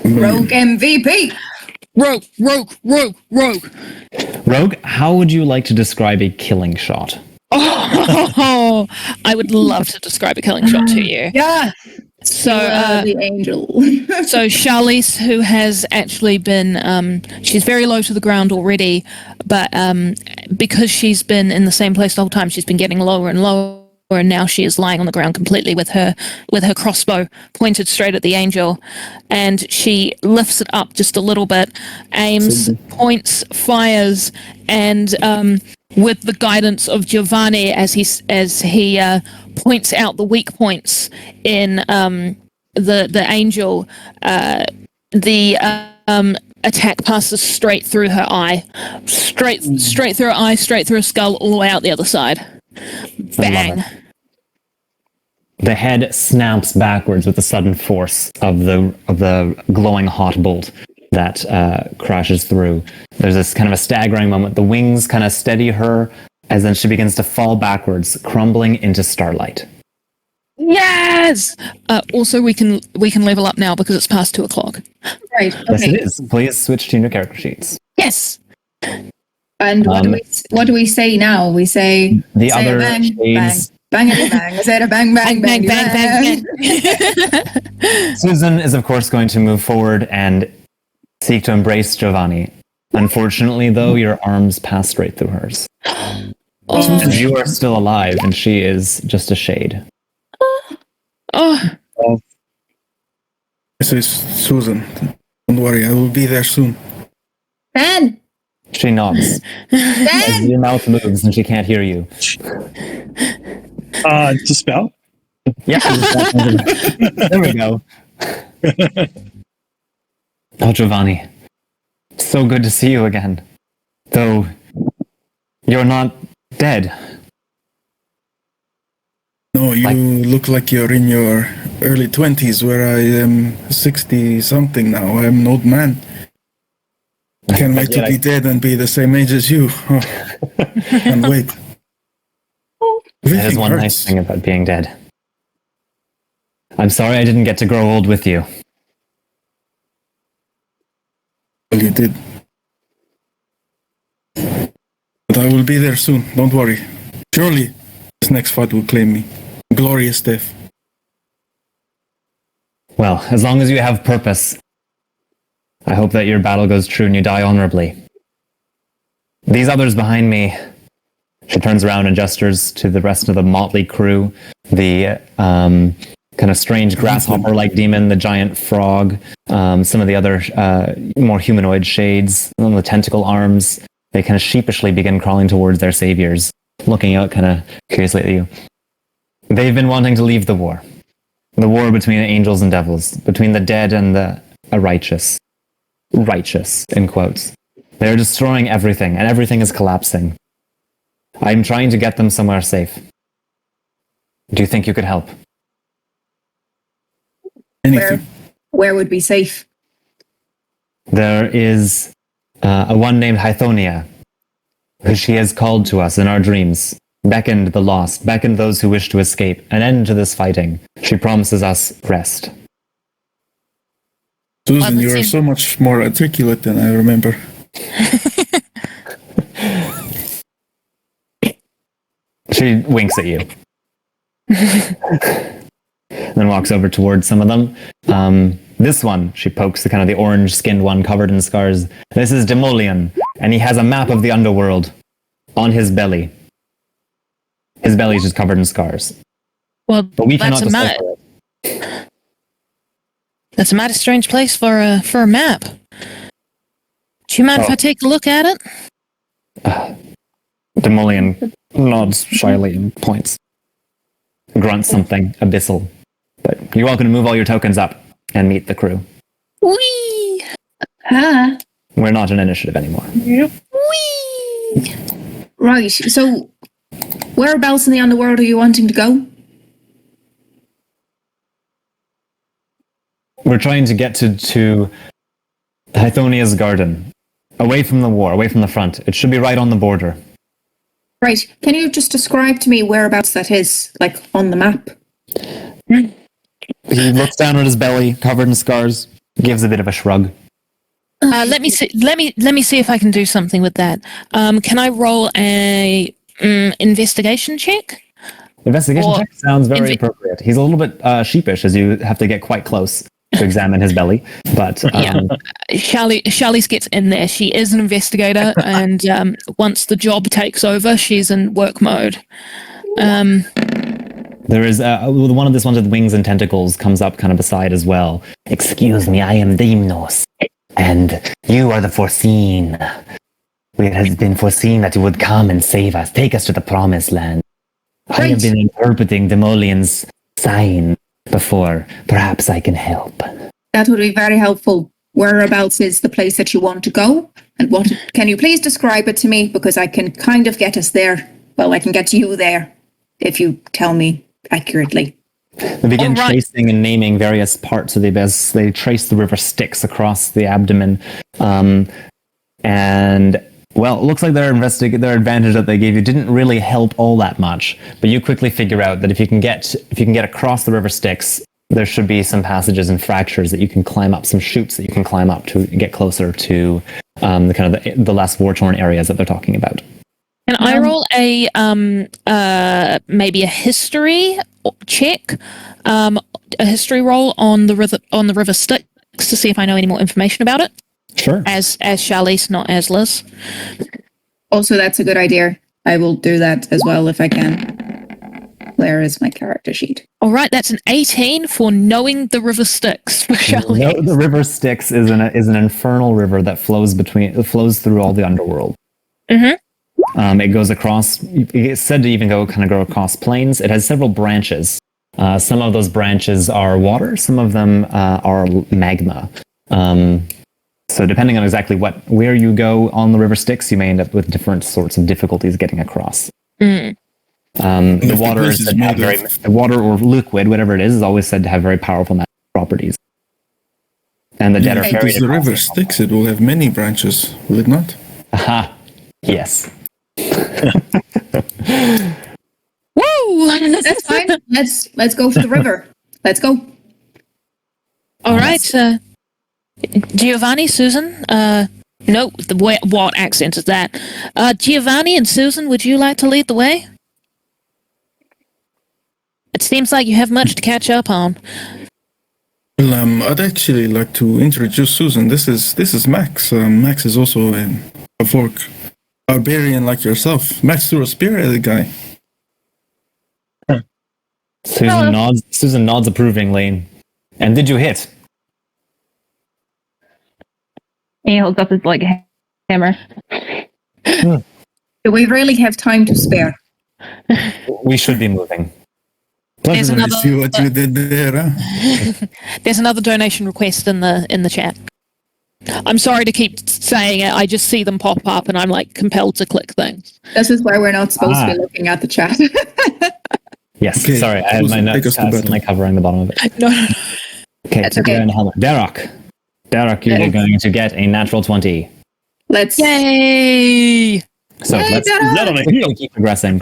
Rogue MVP! Rogue. Rogue, how would you like to describe a killing shot? Oh, I would love to describe a killing shot to you. Yeah! So, the angel. so Charlize, who has actually been, she's very low to the ground already, but because she's been in the same place the whole time, she's been getting lower and lower, and now she is lying on the ground completely with her crossbow pointed straight at the angel, and she lifts it up just a little bit, aims, points, fires, and with the guidance of Giovanni as he points out the weak points in the angel, the attack passes straight through her eye, straight through her eye, straight through her skull, all the way out the other side. Bang! The head snaps backwards with the sudden force of the glowing hot bolt that crashes through. There's this kind of a staggering moment. The wings kind of steady her, as then she begins to fall backwards, crumbling into starlight. Yes. Also, we can level up now because it's past 2:00. Right, Yes, okay. it is. Please switch to your character sheets. Yes. And what do we say now? We say The say other bang, shades. bang, bangity bang. Is it a bang, bang, Bang, bang, bang, bang. Susan is, of course, going to move forward and seek to embrace Giovanni. Unfortunately, though, your arms pass straight through hers. And you are still alive, and she is just a shade. Oh, This is Susan. Don't worry, I will be there soon. Ben! She nods. As Ben! your mouth moves and she can't hear you. To spell? Yeah. There we go. Oh, Giovanni. So good to see you again. Though you're not dead. No, you look like you're in your early 20s, where I am 60-something now. I'm an old man. Can't wait to be dead and be the same age as you. Oh, can't wait. That is one nice thing about being dead. I'm sorry I didn't get to grow old with you. Well, you did. But I will be there soon, don't worry. Surely this next fight will claim me. Glorious death. Well, as long as you have purpose, I hope that your battle goes true and you die honorably. These others behind me, she turns around and gestures to the rest of the motley crew, the kind of strange grasshopper-like demon, the giant frog, some of the other more humanoid shades, some of the tentacle arms. They kind of sheepishly begin crawling towards their saviors, looking out kind of curiously at you. They've been wanting to leave the war. The war between angels and devils, between the dead and the righteous. Righteous, in quotes. They're destroying everything, and everything is collapsing. I'm trying to get them somewhere safe. Do you think you could help? Anything. Where would be safe? There is a one named Hythonia, who she has called to us in our dreams, beckoned the lost, beckoned those who wish to escape, an end to this fighting. She promises us rest. Susan, you are so much more articulate than I remember. She winks at you. Then walks over towards some of them. This one, she pokes the kind of the orange-skinned one covered in scars. This is Demolian, and he has a map of the underworld on his belly. His belly is just covered in scars. well, But we cannot that's decipher it. That's a mighty strange place for a map. Do you mind if I take a look at it? Demolian nods shyly and points. Grunts something abyssal. But you're welcome to move all your tokens up and meet the crew. Whee! Ah, We're not an initiative anymore. Whee! right. So, whereabouts in the underworld are you wanting to go? We're trying to get to Hythonia's garden. Away from the war, away from the front. It should be right on the border. Right. Can you just describe to me whereabouts that is, like on the map? He looks down at his belly, covered in scars, gives a bit of a shrug. Let me see. Let me see if I can do something with that. Can I roll a investigation check? Investigation Or check sounds very appropriate. He's a little bit sheepish as you have to get quite close to examine his belly. But Charlize gets in there. She is an investigator, and once the job takes over, she's in work mode. there is one of this ones with wings and tentacles comes up kind of beside as well. Excuse me, I am Deimnos, and you are the foreseen. It has been foreseen that you would come and save us, take us to the promised land. I have been interpreting Demolian's sign before. Perhaps I can help. That would be very helpful. Whereabouts is the place that you want to go? And what can you please describe it to me? Because I can kind of get us there. Well, I can get you there if you tell me accurately. They begin tracing and naming various parts of the abyss. They trace the river Styx across the abdomen. And well, it looks like their advantage that they gave you didn't really help all that much. But you quickly figure out that if you can get across the river Styx, there should be some passages and fractures that you can climb up, some chutes that you can climb up to get closer to the kind of the less war-torn areas that they're talking about. Can I roll a maybe a history check, a history roll on the river Styx to see if I know any more information about it? Sure. As Charlize, not as Liz. Also, that's a good idea. I will do that as well if I can. Where is my character sheet? All right, that's an 18 for knowing the river Styx for Charlize. No, the river Styx is an infernal river that flows through all the underworld. Mm-hmm. It goes across. It's said to even go across plains. It has several branches. Some of those branches are water. Some of them are magma. So depending on exactly where you go on the river Styx, you may end up with different sorts of difficulties getting across. Mm. The water is said to have water or liquid, whatever it is always said to have very powerful magical properties. And the dead are If carried it is the across river Styx, it will have many branches, will it not? Aha. Yes. Woo! That's fine. Let's go for the river. Let's go. All right, Giovanni, Susan. No, what accent is that? Giovanni and Susan, would you like to lead the way? It seems like you have much to catch up on. Well, I'd actually like to introduce Susan. This is Max. Max is also a fork barbarian like yourself. Max threw a spear at the guy. Susan nods approvingly. And did you hit? He holds up his hammer. Do we really have time to spare? We should be moving. There's I another, see what you did there, huh? there's another donation request in the chat. I'm sorry to keep saying it. I just see them pop up, and I'm compelled to click things. This is why we're not supposed to be looking at the chat. Yes, Okay, sorry, I had my Susan, notes take us to constantly battle. covering the bottom of it. No. Okay, That's so okay. you're in the helmet. Darroch, you're going to get a natural 20. Let's. Yay! So Yay, let's Darroch! keep progressing.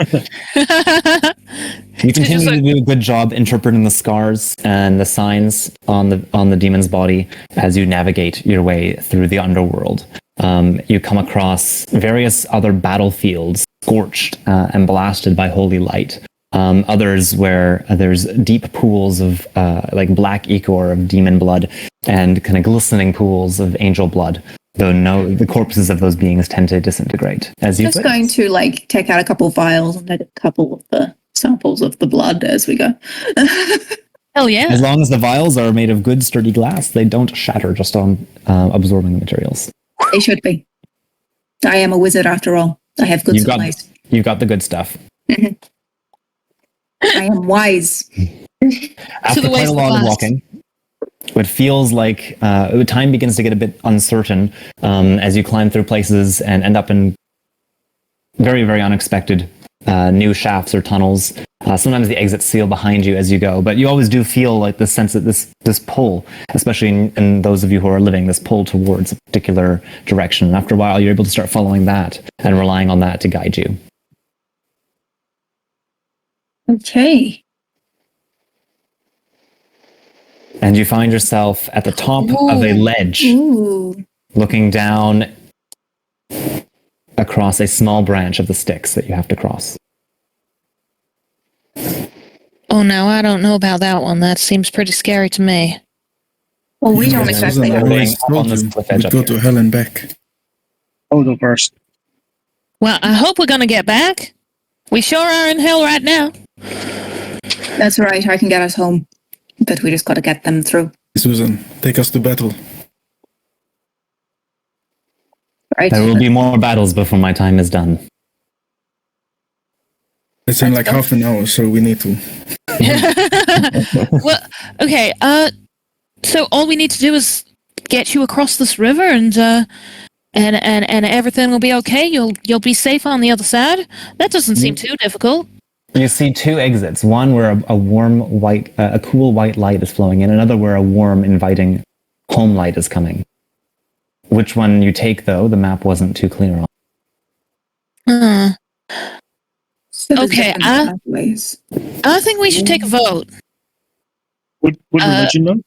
You continue to do a good job interpreting the scars and the signs on the demon's body as you navigate your way through the underworld. You come across various other battlefields scorched and blasted by holy light. Others where there's deep pools of black ichor of demon blood and kind of glistening pools of angel blood. Though the corpses of those beings tend to disintegrate as you. Just going to take out a couple of vials and take a couple of the samples of the blood as we go. Hell yeah! As long as the vials are made of good sturdy glass, they don't shatter just on absorbing the materials. They should be. I am a wizard after all. I have good supplies. You've got the good stuff. I am wise. After quite a lot of walking, it feels like time begins to get a bit uncertain as you climb through places and end up in very, very unexpected new shafts or tunnels. Sometimes the exits seal behind you as you go, but you always do feel like the sense that this pull, especially in those of you who are living, this pull towards a particular direction. And after a while, you're able to start following that and relying on that to guide you. Okay. And you find yourself at the top of a ledge, looking down across a small branch of the Styx that you have to cross. Oh no, I don't know about that one. That seems pretty scary to me. Well, we don't Susan exactly know. always Up on told this you cliff edge we'd up go here. to hell and back. I'll go first. Well, I hope we're gonna get back. We sure are in hell right now. That's right. I can get us home. But we just got to get them through. Susan, take us to battle. Right. There will be more battles before my time is done. It's in half an hour, so we need to. Well, okay. So all we need to do is get you across this river, and everything will be okay. You'll be safe on the other side. That doesn't seem too difficult. You see two exits, one where a warm white, a cool white light is flowing in, another where a warm, inviting home light is coming. Which one you take, though, the map wasn't too clear on. So there's Okay, different pathways. I think we should take a vote. What religion though?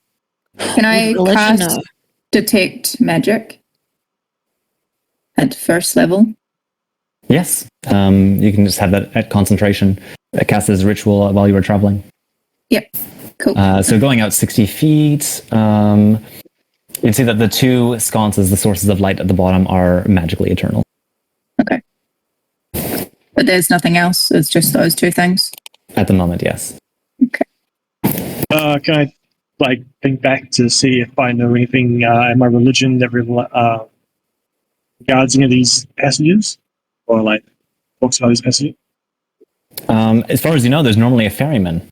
Can I Religion, cast no. detect magic? at first level? Yes. You can just have that at concentration. Cast as ritual while you were traveling. Yep. Cool. So going out 60 feet, you can see that the two sconces, the sources of light at the bottom, are magically eternal. Okay. But there's nothing else. It's just those two things. At the moment, yes. Okay. Can I think back to see if I know anything in my religion that regards any of these passages, or talks about these passages? As far as you know, there's normally a ferryman.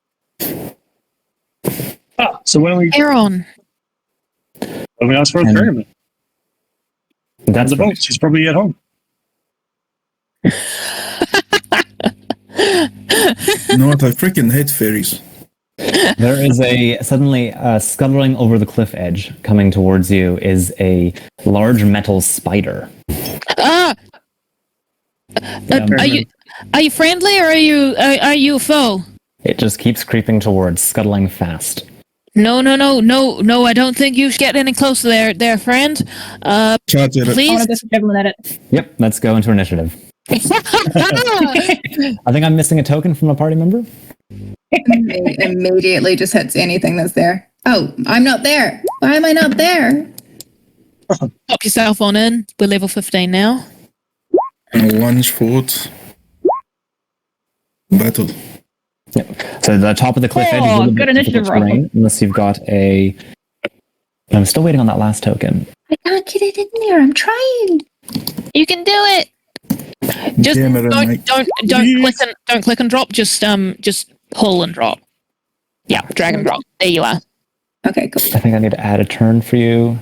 So when we Aaron. ask for a ferryman, That's the boat, she's probably at home. You know what? I freaking hate fairies. There is suddenly scuttling over the cliff edge, coming towards you, is a large metal spider. Ah! Are you friendly or are you a foe? It just keeps creeping towards, scuttling fast. No, I don't think you should get any closer there, friend. Charge at it. I want Please. to go javelin at it. Yep, let's go into initiative. I think I'm missing a token from a party member. Immediately just hits anything that's there. Oh, I'm not there. Why am I not there? Pop yourself on in. We're level 15 now. And lunge forward. Battle. Yep. So the top of the cliff edge is a little good bit initiative difficult terrain, unless you've got a... I'm still waiting on that last token. I can't get it in there. I'm trying. You can do it. Just Damn it, Mike. don't click and drop. Just pull and drop. Yeah, drag and drop. There you are. Okay, cool. I think I need to add a turn for you.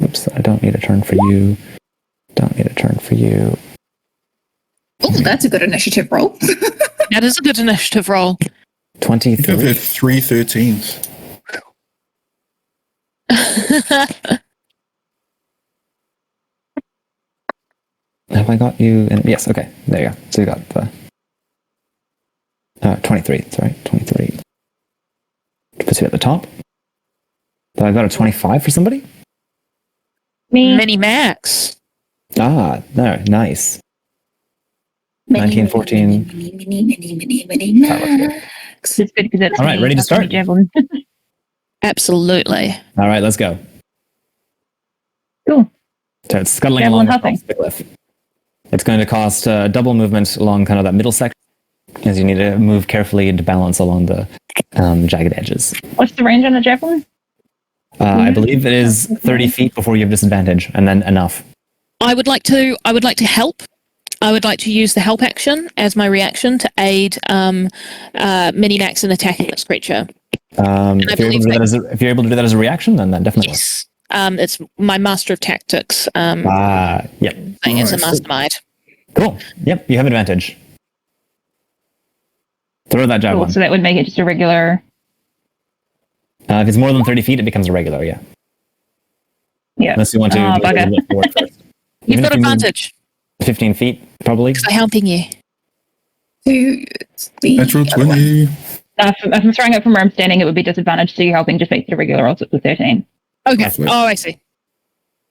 Oops, I don't need a turn for you. Don't need a turn for you. Oh, that's a good initiative roll. That is a good initiative roll. I think I've 23. had 3 13s. Have I got you in? Yes, okay. There you go. So you got the 23. Sorry, 23. Puts you at the top. So I got a 25 for somebody? Me. Mini Max. Ah, no, nice. 19, 14. It's good because it's All right, me. ready to That's my start? javelin. Absolutely. All right, let's go. Cool. So it's scuttling Javelin along hopping. across the cliff. It's going to cost double movement along kind of that middle section, as you need to move carefully and to balance along the jagged edges. What's the range on the javelin? I believe it is 30 feet before you have disadvantage, and then enough. I would like to help. I would like to use the help action as my reaction to aid Mini Max in attacking this creature. If you're able to do that as a reaction, then definitely. Yes. It's my Master of Tactics Yep. thing as a Nice. mastermind. Cool. Yep, you have advantage. Throw that Cool. javelin. So that would make it just a regular. If it's more than 30 feet, it becomes a regular, yeah. Yeah. Unless you want to Oh, do a bugger. little bit forward first. You've Even got if you move advantage 15 feet, probably. because I'm helping you. Natural 20. If I'm throwing it from where I'm standing, it would be disadvantaged. So you're helping just make it a regular roll. So it's a 13. Okay. Lovely. Oh, I see.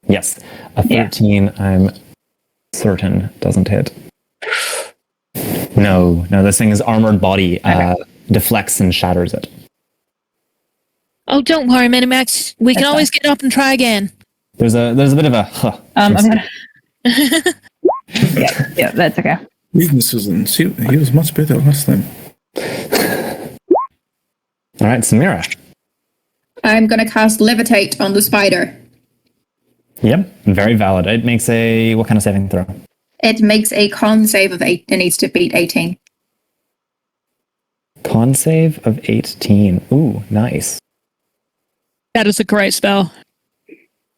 Yes. A 13, I'm certain, doesn't hit. No, this thing is armored body, deflects and shatters it. Oh, don't worry, Mini Max. We can That's always get up and try again. There's a bit of a huh. I'm gonna. yeah, that's okay. Weaknesses, and see, he was much better last time. All right, Samira. I'm going to cast Levitate on the spider. Yep, very valid. It makes a what kind of saving throw? It makes a con save of 8. It needs to beat 18. Con save of 18. Ooh, nice. That is a great spell.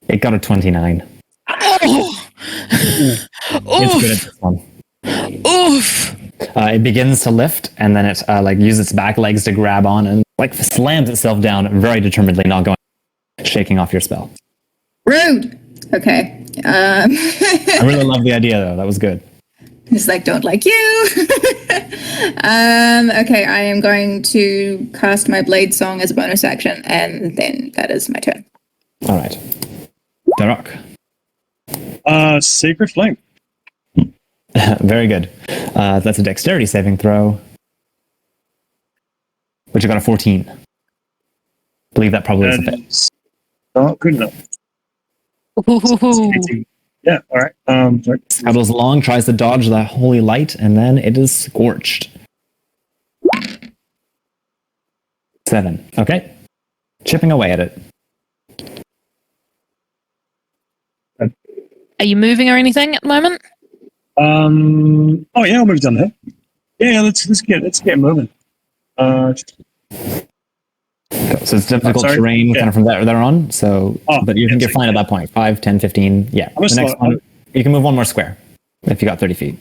It got a 29. Oh! It's good at this one. Oof! It begins to lift, and then it uses its back legs to grab on and slams itself down very determinedly, not going, shaking off your spell. Rude. Okay. I really love the idea, though. That was good. It's like, don't like you. Okay, I am going to cast my Blade Song as a bonus action, and then that is my turn. All right. Darroch. Sacred Flame. Very good. That's a dexterity saving throw. Which you got a 14. Believe that probably is a fit. That's not good enough. Ooh. 18. Yeah, all right. Sorry. Scuttles along, tries to dodge the holy light, and then it is scorched. 7. Okay. Chipping away at it. Are you moving or anything at the moment? Oh yeah, I'll move down there. Yeah, let's get moving. So it's difficult sorry? terrain Yeah. kind of from there on. So, but you think you're fine at that point. 5, 10, 15. Yeah. I'm The next slow. one, you can move one more square if you got 30 feet.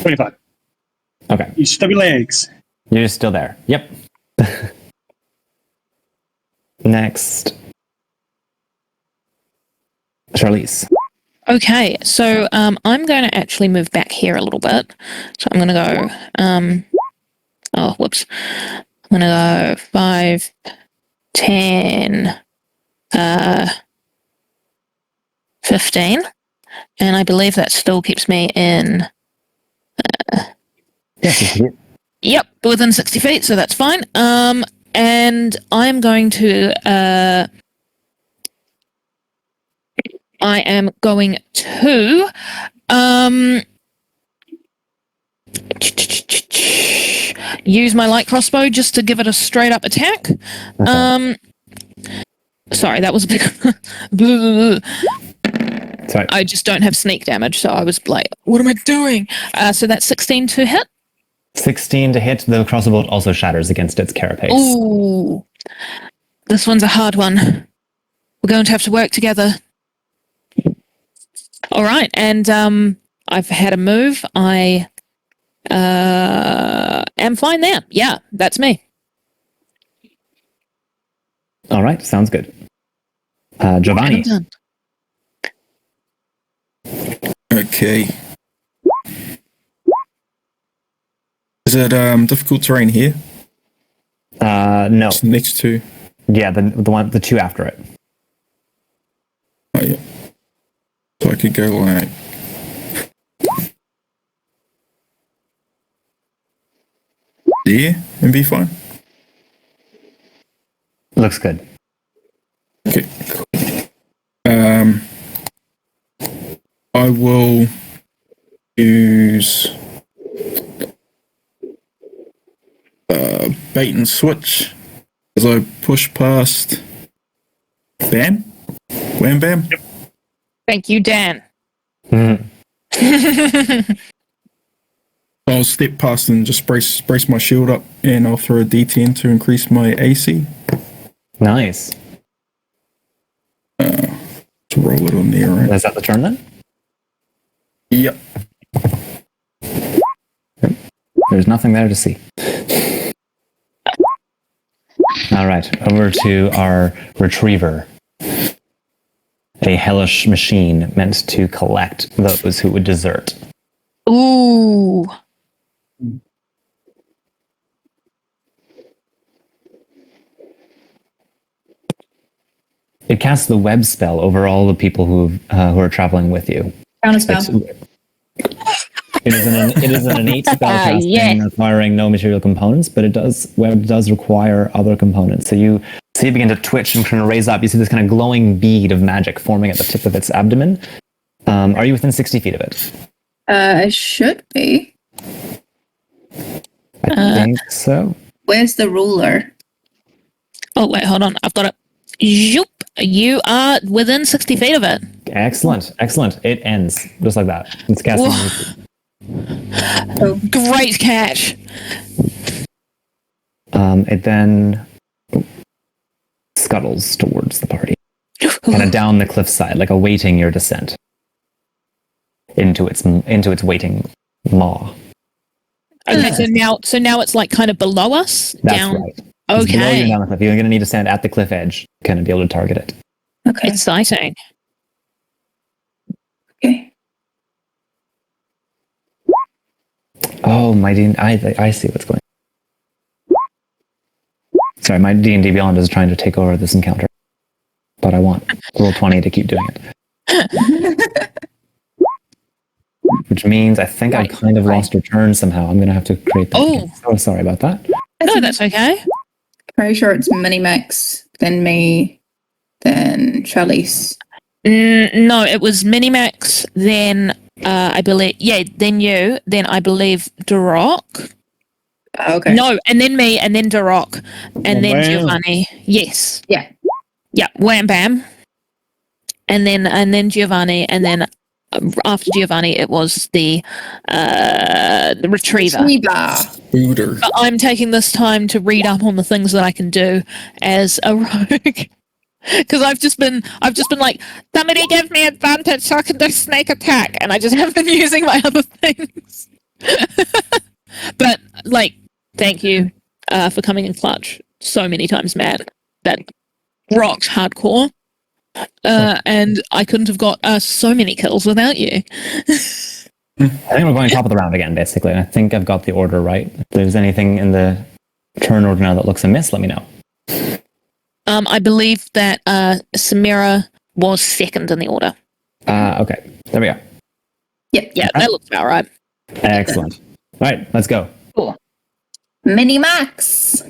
25. Okay. You stubby legs. You're still there. Yep. Next. Charlize. Okay, so I'm going to actually move back here a little bit. So I'm going to go. Oh, whoops. I'm going to go 5, 10, 15, and I believe that still keeps me in. Yes. Yep, within 60 feet, so that's fine. And I'm going to. I am going to. Use my light crossbow just to give it a straight up attack. Okay. Sorry, that was a big. Sorry. I just don't have sneak damage, so I was like, "What am I doing?" So that's 16 to hit. 16 to hit. The crossbow bolt also shatters against its carapace. Ooh, this one's a hard one. We're going to have to work together. All right, and I've had a move. I am fine there. Yeah, that's me. All right. Sounds good. Giovanni. I'm done. Okay. Is it difficult terrain here? No. It's next to. Yeah, the two after it. Oh yeah. So I could go like. There and be fine. Looks good. Okay. Cool. I will use bait and switch as I push past Bam. Wham Bam. Thank you, Dan. Mhm. I'll step past and just brace my shield up, and I'll throw a D10 to increase my AC. Nice. To roll it on there, right? Is that the turn then? Yep. There's nothing there to see. All right, over to our retriever. A hellish machine meant to collect those who would desert. Ooh. It casts the web spell over all the people who are traveling with you. Counterspell. It is an innate spell casting Yeah. requiring no material components, but it does require other components. So you see it begin to twitch and kind of raise up. You see this kind of glowing bead of magic forming at the tip of its abdomen. Are you within 60 feet of it? I should be. I think so. Where's the ruler? Oh, wait, hold on. I've got it. Zoop. You are within 60 feet of it. Excellent. It ends just like that. It's casting. Great catch. It then scuttles towards the party, kind of down the cliffside, like awaiting your descent into its waiting maw. Okay, so now it's like kind of below us. That's down. right. It's below you Okay. and down the cliff. You're going to need to stand at the cliff edge, kind of be able to target it. Okay. Exciting. Okay. Oh, my D&D, I see what's going on. Sorry, my D&D Beyond is trying to take over this encounter. But I want roll 20 to keep doing it. which means I think I kind of lost your turn somehow. I'm going to have to create that. Oh. again. So sorry about that. No, that's okay. Pretty sure it's Minimax, then me, then Charlize. No, it was Minimax, then I believe, then you, then I believe Darroch. Okay. No, and then me, and then Darroch, and then Wham. Giovanni. Yes. Yeah. Yeah, wham bam. And then Giovanni, and then after Giovanni, it was the retriever. Booter. But I'm taking this time to read up on the things that I can do as a rogue. Because I've just been like, somebody give me advantage so I can do snake attack, and I just haven't been using my other things. But like, thank you for coming in clutch so many times, Matt. That rocked hardcore, and I couldn't have got so many kills without you. I think we're going top of the round again, basically. I think I've got the order right. If there's anything in the turn order now that looks amiss, let me know. I believe that Samira was second in the order. Okay, there we go. Yep. Yeah, that looks about right. Excellent. All right, let's go. Cool. Minimax.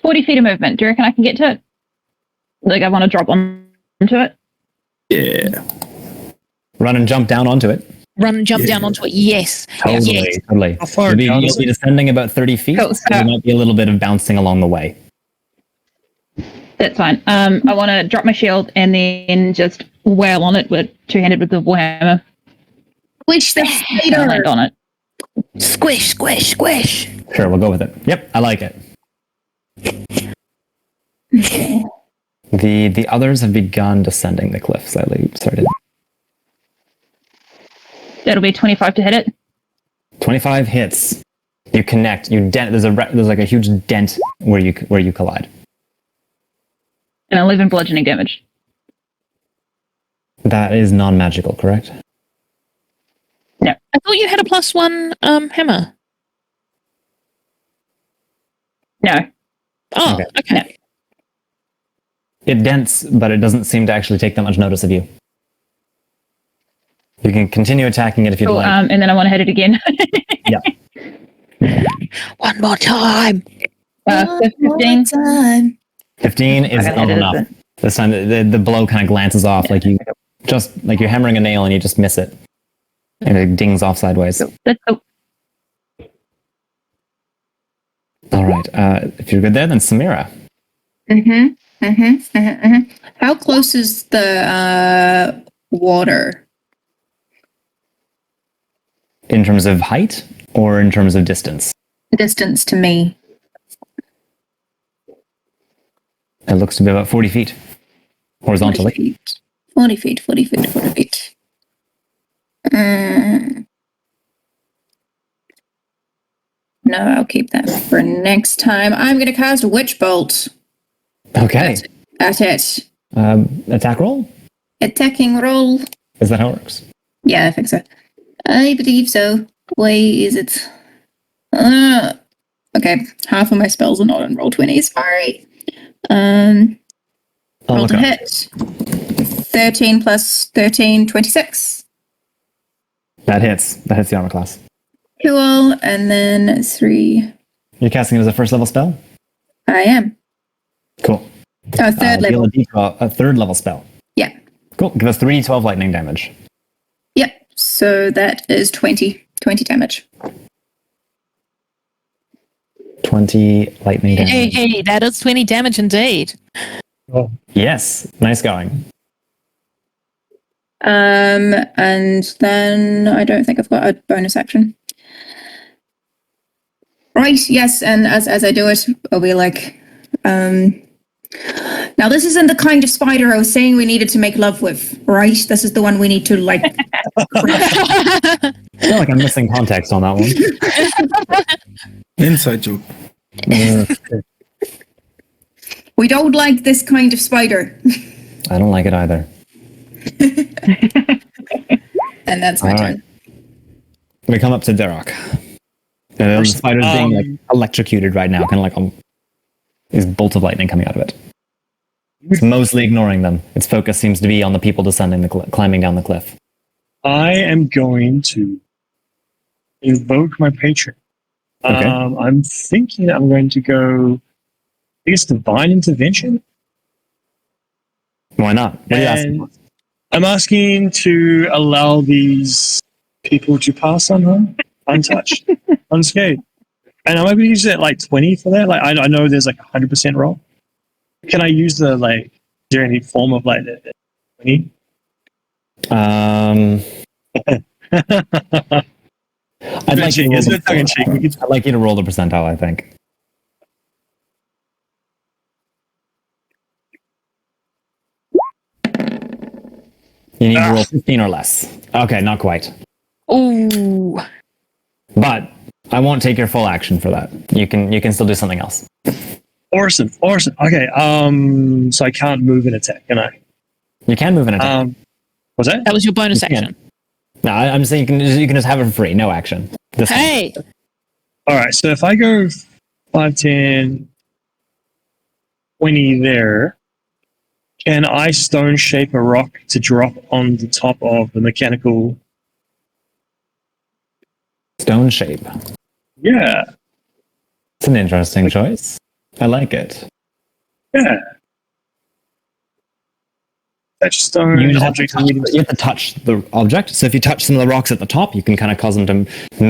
40 feet of movement. Do you reckon I can get to it? Like, I want to drop onto it. Yeah. Run and jump down onto it. Run and jump down onto it. Yes. Totally, Yes. totally. How far You'll down is be it? descending about 30 feet. Cool, So there might be a little bit of bouncing along the way. That's fine. I want to drop my shield and then just wail on it with two-handed with the warhammer. Squish the And I'll land spider. on it. Squish, squish, squish. Sure, we'll go with it. Yep, I like it. The others have begun descending the cliff slightly. Started. That'll be 25 to hit it. 25 hits. You connect. You dent. There's like a huge dent where you collide. And 11 bludgeoning damage. That is non-magical, correct? No. I thought you had a +1 hammer. No. Oh, Okay. okay. It dents, but it doesn't seem to actually take that much notice of you. You can continue attacking it if you'd Cool. like. And then I want to hit it again. Yeah. One more time. So 15. Time. 15 is Okay, not that is enough. it. This time the blow kind of glances off, like you're hammering a nail and you just miss it. And it dings off sideways. That's cool. All right. If you're good there, then Samira. How close is the water? In terms of height or in terms of distance? Distance to me. It looks to be about 40 feet horizontally. 40 feet. 40 feet. 40 feet. No, I'll keep that for next time. I'm going to cast a witch bolt Okay. at it. Attack roll? Attacking roll. Is that how it works? Yeah, I think so. I believe so. Why is it? Okay, half of my spells are not on roll 20. Sorry. Roll to hit. 13 plus 13, 26. That hits. That hits the armor class. Cool. And then 3. You're casting it as a first level spell? I am. Cool. Oh, third Deal level. a D12, a third level spell. Yeah. Cool. Give us 3d12 lightning damage. Yep. So that is 20 damage. 20 lightning damage. Hey, that is 20 damage indeed. Oh, Yes. Nice going. And then I don't think I've got a bonus action. Right, yes, and as I do it, I'll be like, now this isn't the kind of spider I was saying we needed to make love with, right? This is the one we need to like. I feel like I'm missing context on that one. Inside joke. We don't like this kind of spider. I don't like it either. And that's my All turn. right. We come up to Darroch. The spider's being like electrocuted right now, kind of like these bolts of lightning coming out of it. It's mostly ignoring them. Its focus seems to be on the people descending climbing down the cliff. I am going to invoke my patron. Okay. I'm thinking I'm going to go, I guess, divine intervention. Why not? What are you asking? And I'm asking to allow these people to pass untouched, unscathed. And I'm going to use it like 20 for that. Like I know there's like 100% roll. Can I use the like? Is there any form of like the 20? I'd like you to roll the percentile, I think. You need to roll 15 or less. Okay, not quite. Ooh. But I won't take your full action for that. You can still do something else. Awesome. Okay. So I can't move and attack, can I? You can move an attack. Was that? That was your bonus You can. action. No, I'm saying you can just have it for free, no action. Hey. All right. So if I go 5, 10, 20 there, can I stone shape a rock to drop on the top of the mechanical? Stone shape. Yeah. It's an interesting choice. I like it. Yeah. Touch stone You have object. to touch the object. So if you touch some of the rocks at the top, you can kind of cause them to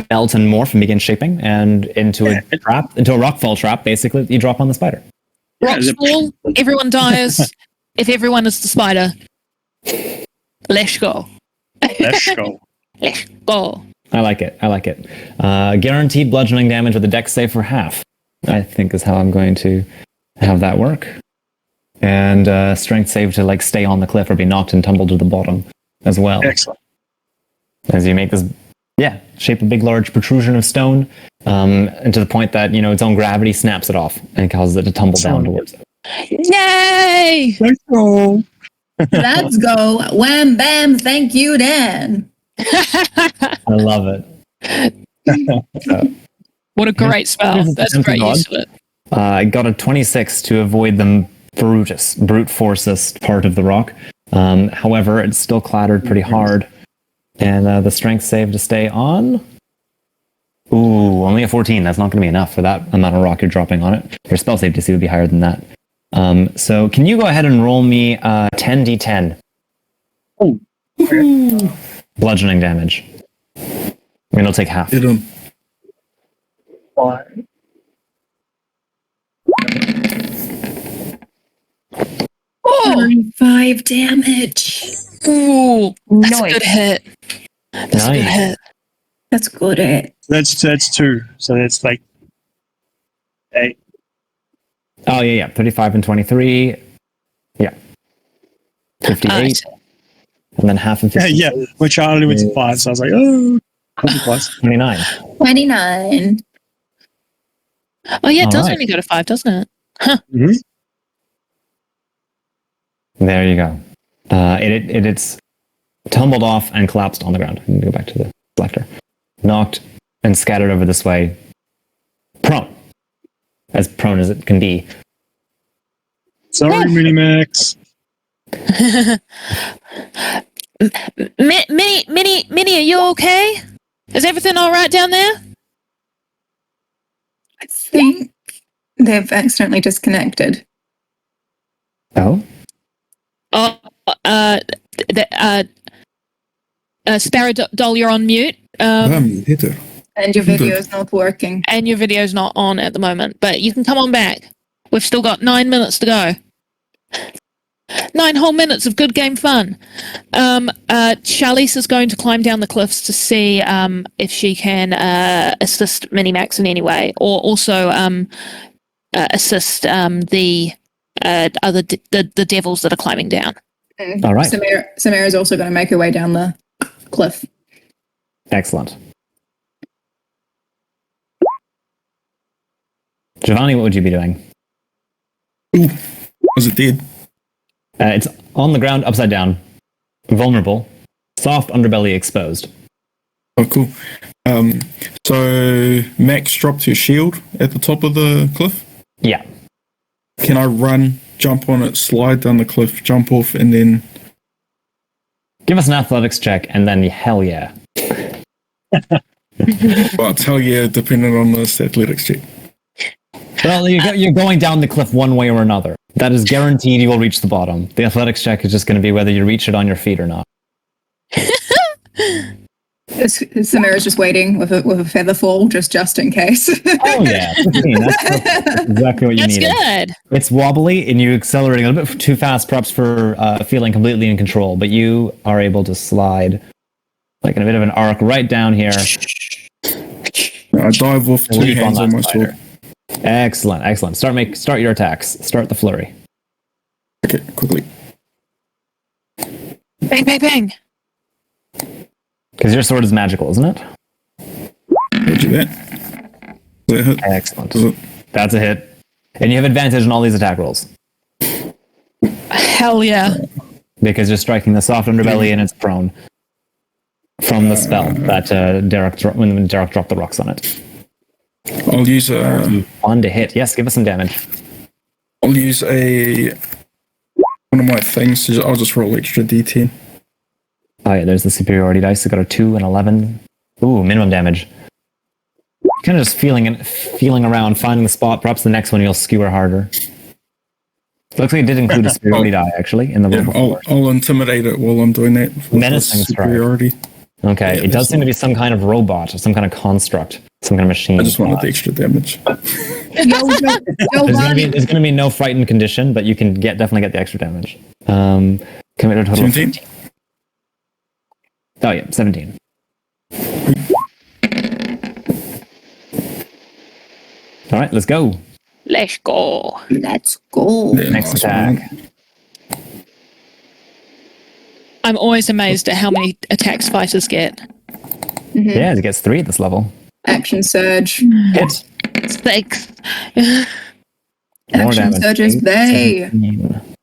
melt and morph and begin shaping, and into a trap, into a rockfall trap. Basically, you drop on the spider. Rocks fall, everyone dies. If everyone is the spider, let's go. Let's go. Let's go. I like it. Guaranteed bludgeoning damage with a dex save for half, I think, is how I'm going to have that work. And strength save to like stay on the cliff or be knocked and tumbled to the bottom as well. Excellent. As you make this, shape a big large protrusion of stone, and to the point that its own gravity snaps it off and causes it to tumble down towards it. Yay! Let's go. Let's go. Wham bam. Thank you, Dan. I love it. What a great spell. That's a great use of it. I got a 26 to avoid the brute forcest part of the rock. However, it's still clattered pretty hard. And the strength save to stay on. Ooh, only a 14. That's not going to be enough for that amount of rock you're dropping on it. Your spell save DC would be higher than that. So can you go ahead and roll me 10d10? Oh. Okay. Bludgeoning damage. I mean, it'll take half. You don't. 5. Oh, 5 damage. ooh, that's a Nice. good hit. That's a good Nice. hit. That's good. That's 2. So that's like 8. Oh, yeah. 35 and 23. Yeah. 58. And then half and 50. Yeah. Which I only went to 5, so I was like, oh, plus. 29. 29. Oh, yeah, it All does right. only go to 5, doesn't it? Mm-hmm. There you go. It's tumbled off and collapsed on the ground. I'm going to go back to the selector. Knocked and scattered over this way. Prone. As prone as it can be. Sorry, Minimax. Minnie, are you okay? Is everything all right down there? I think they've accidentally disconnected. Oh? Sparrow Doll, you're on mute. Hit her. And your video is not working. And your video's not on at the moment, but you can come on back. We've still got 9 minutes to go. 9 whole minutes of good game fun. Charlize is going to climb down the cliffs to see if she can assist Minimax in any way, or also assist the devils that are climbing down. All right. Samara is also going to make her way down the cliff. Excellent. Giovanni, what would you be doing? Was it dead? It's on the ground, upside down, vulnerable, soft underbelly exposed. Oh, cool. So Max dropped her shield at the top of the cliff. Yeah. Can I run jump on it, slide down the cliff, jump off, and then... Give us an athletics check, and then hell yeah. Well, hell yeah, depending on this athletics check. Well, you're going down the cliff one way or another. That is guaranteed you will reach the bottom. The athletics check is just going to be whether you reach it on your feet or not. Samira's just waiting with a feather fall, just in case. Oh yeah, 15. That's exactly what you That's needed. good. It's wobbly and you accelerating a little bit too fast, perhaps for feeling completely in control, but you are able to slide like in a bit of an arc right down here. I dive off two Leaf hands that on my spider. sword. Excellent. Start your attacks. Start the flurry. Okay, quickly. Bang, bang, bang. Because your sword is magical, isn't it? Roger that. Is that a hit? Excellent. Is it? That's a hit. And you have advantage on all these attack rolls. Hell yeah. Because you're striking the soft underbelly and it's prone. From the spell that when Darroch dropped the rocks on it. I'll use On to hit. Yes, give us some damage. I'll use one of my things. I'll just roll extra d10. Oh yeah, there's the superiority dice. It got a 2 and 11. Ooh, minimum damage. Kind of just feeling around, finding the spot. Perhaps the next one you'll skewer harder. Looks like it did include a superiority die actually in the roll Yeah, before. I'll intimidate it while I'm doing that. with Menacing the strike. superiority. Okay, Yeah, it does seem to be some kind of robot or some kind of construct, some kind of machine. I just wanted the extra damage. There's going to be no frightened condition, but you can definitely get the extra damage. Commit a total of 17? 15. Oh yeah, 17. All right, let's go. Let's go. Let's go. Yeah, Next nice attack. one. I'm always amazed at how many attacks fighters get. Yeah, it gets 3 at this level. Action surge. Hit. 6. More Action damage. surges, 8, they. 17.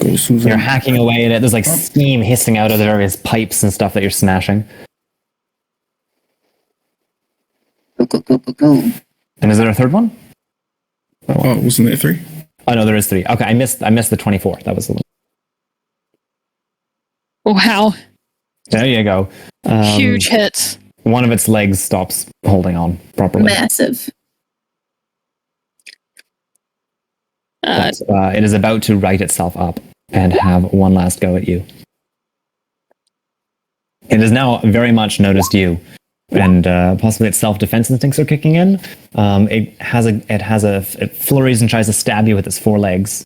Go, Susan. You're hacking away at it. There's like steam hissing out of the various pipes and stuff that you're smashing. Go, go, go, go, go. And is there a third one? Oh, wasn't that 3? Oh no, there is 3. Okay, I missed the 24. That was the one. Wow. There you go. Huge hits. One of its legs stops holding on properly. Massive. It is about to right itself up and have one last go at you. It has now very much noticed you, and possibly its self-defense instincts are kicking in. It flurries and tries to stab you with its 4 legs.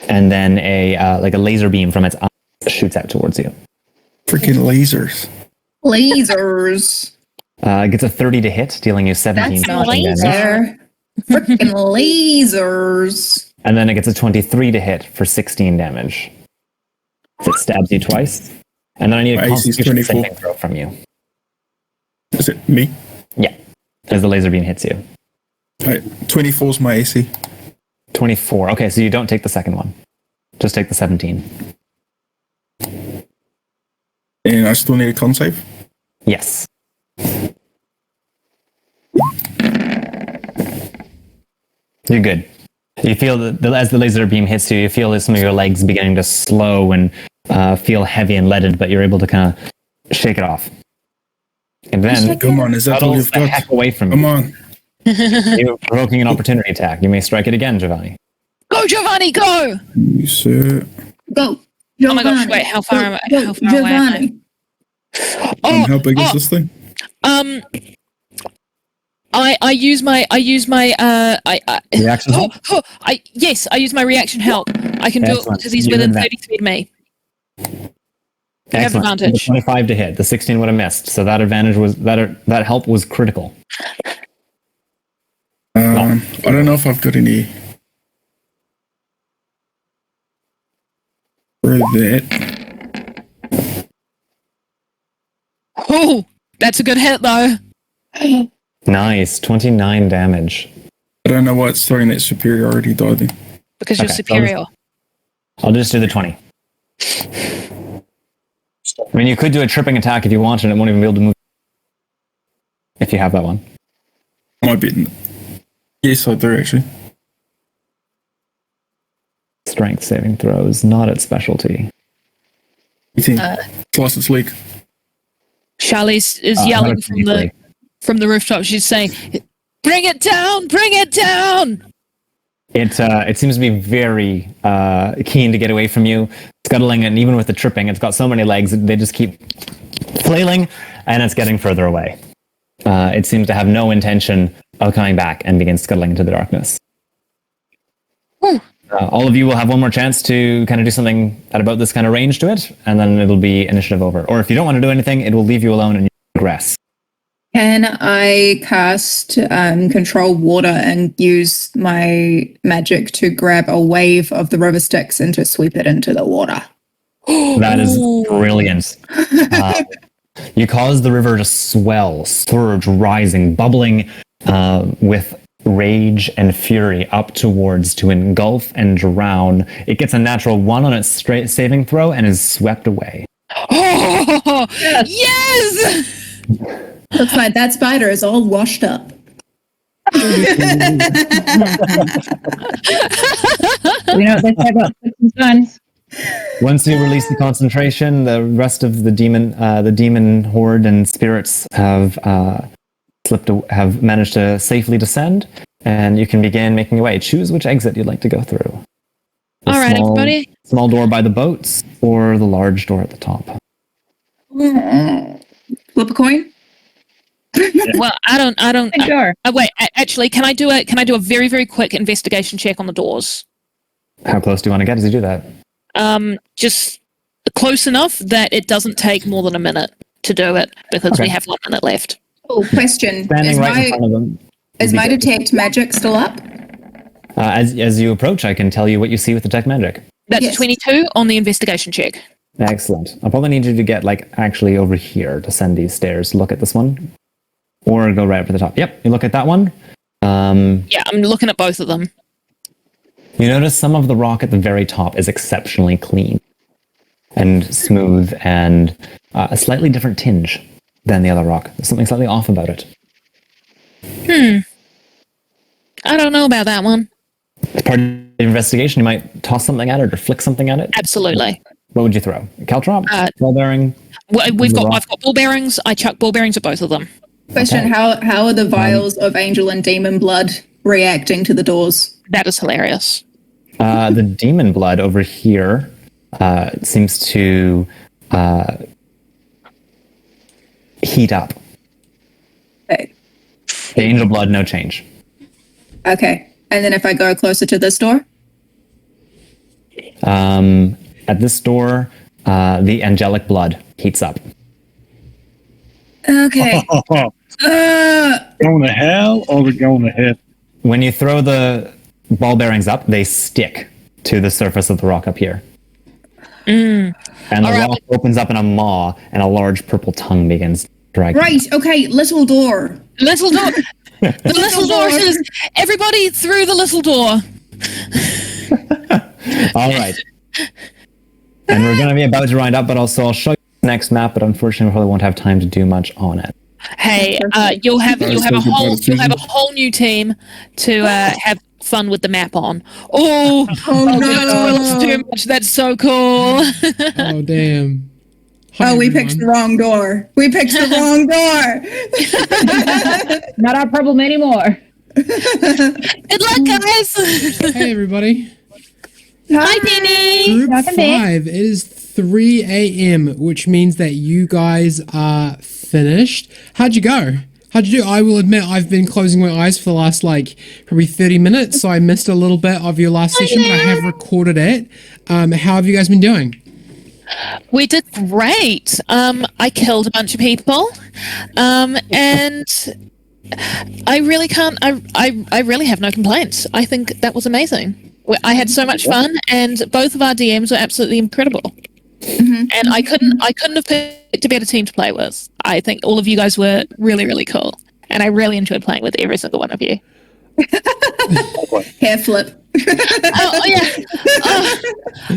And then a laser beam from its eye shoots out towards you. Freaking lasers. Lasers. Gets a 30 to hit, dealing you 17 That's not slashing damage. laser. Freaking lasers. And then it gets a 23 to hit for 16 damage. If it stabs you twice. And then I need a My AC is constitution 24. saving throw from you. Is it me? Yeah. As the laser beam hits you. Right, 24's my AC. 24. Okay, so you don't take the second one. Just take the 17. And I still need a con save? Yes. You're good. You feel that as the laser beam hits you, you feel that some of your legs beginning to slow and feel heavy and leaded, but you're able to kind of shake it off. And then Come on, is that all cuddles you've the got? heck away from Come you. on. You're provoking an opportunity attack. You may strike it again, Giovanni. Go, Giovanni, go! You sir. Go. Oh my gosh, wait, how far am I? How far away am I? Giovanni. Oh, How big is this thing? I use my Reaction help? I use my reaction help. I can do it Excellent. because he's You have within advantage. 33 of me. I have Excellent. advantage. The 25 to hit. The 16 would have missed. So that advantage was that help was critical. I don't know if I've got any. For that. Oh, that's a good hit though. Nice. 29 damage. I don't know why it's throwing that superiority die then. Because you're Okay, superior. I'll just do the 20. I mean, you could do a tripping attack if you wanted, and it won't even be able to move. If you have that one. Might be. Yes, I do actually. Strength saving throws, not its specialty. You think? Twice its leak. Charlize is yelling from the rooftop. She's saying, "Bring it down! Bring it down!" It seems to be very keen to get away from you, scuttling, and even with the tripping, it's got so many legs they just keep flailing, and it's getting further away. It seems to have no intention of coming back and begins scuttling into the darkness. All of you will have one more chance to kind of do something at about this kind of range to it, and then it'll be initiative over. Or if you don't want to do anything, it will leave you alone and you progress. Can I cast control water and use my magic to grab a wave of the river Styx and to sweep it into the water? That is brilliant. You cause the river to swell, surge, rising, bubbling with rage and fury up towards to engulf and drown. It gets a natural 1 on its straight saving throw and is swept away. Oh, yes! Looks like that spider is all washed up. We know what they say about sticks and stones. Once you release the concentration, the rest of the demon horde and spirits have managed to safely descend, and you can begin making your way. Choose which exit you'd like to go through. All right, everybody. Small door by the boats, or the large door at the top. Flip a coin? Well, I don't. Sure. Wait, actually, can I do a very, very quick investigation check on the doors? How close do you want to get as you do that? Just close enough that it doesn't take more than a minute to do it, because we have 1 minute left. Oh, question. Standing right in front of them. Is my detect magic still up? As you approach, I can tell you what you see with detect magic. That's Yes. 22 on the investigation check. Excellent. I'll probably need you to get actually over here, descend these stairs. Look at this one, or go right up to the top. Yep, you look at that one. Yeah, I'm looking at both of them. You notice some of the rock at the very top is exceptionally clean and smooth, and a slightly different tinge than the other rock. There's something slightly off about it. I don't know about that one. As part of the investigation, you might toss something at it or flick something at it. Absolutely. What would you throw? A caltrop? Ball bearing? Well, I've got ball bearings. I chuck ball bearings at both of them. Question, how are the vials of angel and demon blood reacting to the doors? That is hilarious. The demon blood over here seems to heat up. Okay. The angel blood, no change. Okay. And then if I go closer to this door? At this door, the angelic blood heats up. Okay. Going to hell or we're going to heaven? When you throw the ball bearings up, they stick to the surface of the rock up here. And the rock opens up in a maw, and a large purple tongue begins dragging. Right. Okay. Little door. Little door. The little door says, "Everybody through the little door." All right. And we're going to be about to wind up, but also I'll show you the next map, but unfortunately we probably won't have time to do much on it. Hey, you'll have a whole new team to have fun with the map on. Oh no, that's too much. That's so cool. Oh, damn. Oh, we picked the wrong door. We picked the wrong door. Not our problem anymore. Good luck, guys. Hey, everybody. Hi, Penny. Group Welcome back. 5. It is 3 a.m., which means that you guys are finished. How'd you go? How'd you do? I will admit I've been closing my eyes for the last, probably 30 minutes, so I missed a little bit of your last session, but I have recorded it. How have you guys been doing? We did great. I killed a bunch of people, and I really can't. I really have no complaints. I think that was amazing. I had so much fun, and both of our DMs were absolutely incredible. And I couldn't have picked a better team to play with. I think all of you guys were really, really cool, and I really enjoyed playing with every single one of you. Hair flip. Oh yeah.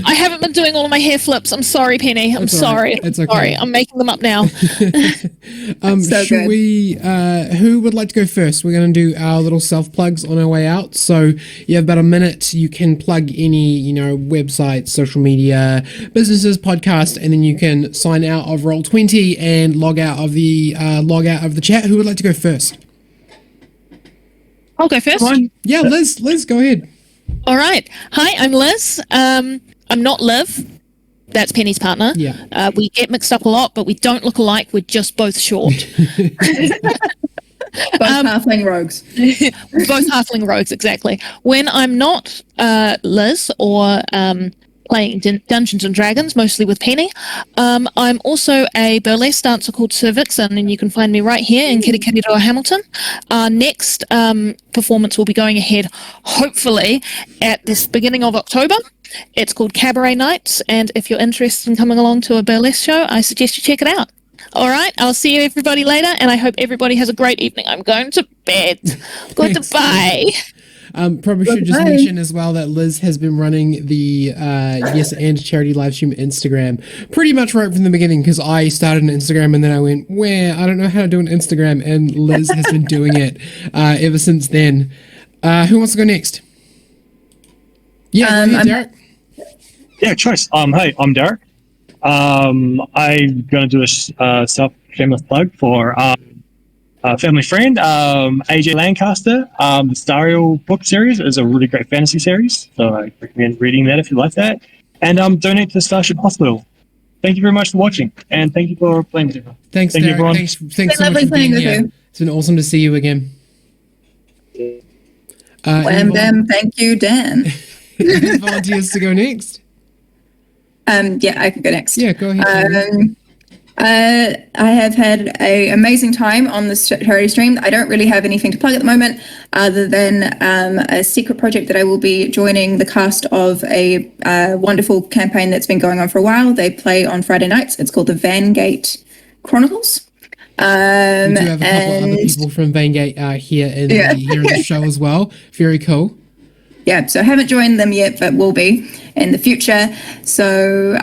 I haven't been doing all of my hair flips. I'm sorry, Penny. I'm It's all right. sorry. It's I'm okay. sorry. I'm making them up now. So Should good. we, who would like to go first? We're going to do our little self plugs on our way out. So you have about a minute. You can plug any, websites, social media, businesses, podcast, and then you can sign out of Roll20 and log out of the chat. Who would like to go first? I'll go first. Yeah, Liz, go ahead. All right. Hi, I'm Liz. I'm not Liv. That's Penny's partner. Yeah. We get mixed up a lot, but we don't look alike. We're just both short. Both halfling rogues. Both halfling rogues, exactly. When I'm not Liz or playing Dungeons and Dragons, mostly with Penny, I'm also a burlesque dancer called Sir Vixen, and you can find me right here in Kirikiriroa, Hamilton. Our next performance will be going ahead, hopefully, at this beginning of October. It's called Cabaret Nights, and if you're interested in coming along to a burlesque show, I suggest you check it out. All right, I'll see you everybody later, and I hope everybody has a great evening. I'm going to bed. Goodbye. Probably should just mention as well that Liz has been running the Yes and charity live stream Instagram pretty much right from the beginning, because I started an Instagram and then I went, I don't know how to do an Instagram, and Liz has been doing it ever since then. Who wants to go next? Yeah, go ahead, Darroch. Yeah, choice. Hey, I'm Darroch. I'm going to do a self-shameless plug for a family friend, AJ Lancaster. The Sparrow book series is a really great fantasy series, so I recommend reading that if you like that. And donate to the Starship Hospital. Thank you very much for watching, and thank you for playing with me. Thank you, everyone. Thanks so much for being here. It's been awesome to see you again. Wham bam, thank you, Dan. Any volunteers to go next? Yeah, I can go next. Yeah, go ahead. I have had an amazing time on this charity stream. I don't really have anything to plug at the moment other than a secret project that I will be joining the cast of a wonderful campaign that's been going on for a while. They play on Friday nights. It's called the Vangate Chronicles. We do have a couple other people from Vangate here in the show as well. Very cool. Yeah, so I haven't joined them yet, but will be in the future. So,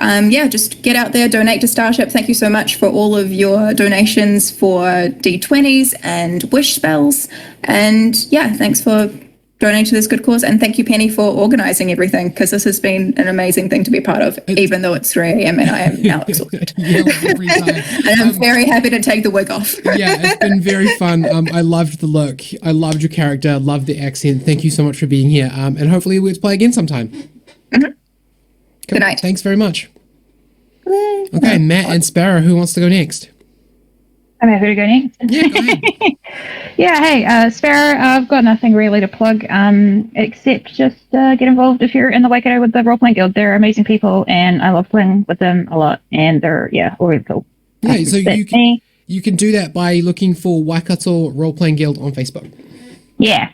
just get out there, donate to Starship. Thank you so much for all of your donations for D20s and wish spells. And thanks for donating to this good cause. And thank you, Penny, for organizing everything, because this has been an amazing thing to be part of, even though it's 3 a.m. and I am now exhausted. Every time. And I'm very happy to take the wig off. It's been very fun. I loved the look. I loved your character. Loved the accent. Thank you so much for being here. And hopefully we'll play again sometime. Mm-hmm. Cool. Good night. Thanks very much. Okay, Matt and Sparrow, who wants to go next? I'm happy to go next. Yeah, go ahead. Hey, Sparrow, I've got nothing really to plug, except just get involved if you're in the Waikato with the Role-Playing Guild. They're amazing people, and I love playing with them a lot, and they're, all really cool. Yeah, so you can do that by looking for Waikato Role-Playing Guild on Facebook. Yeah,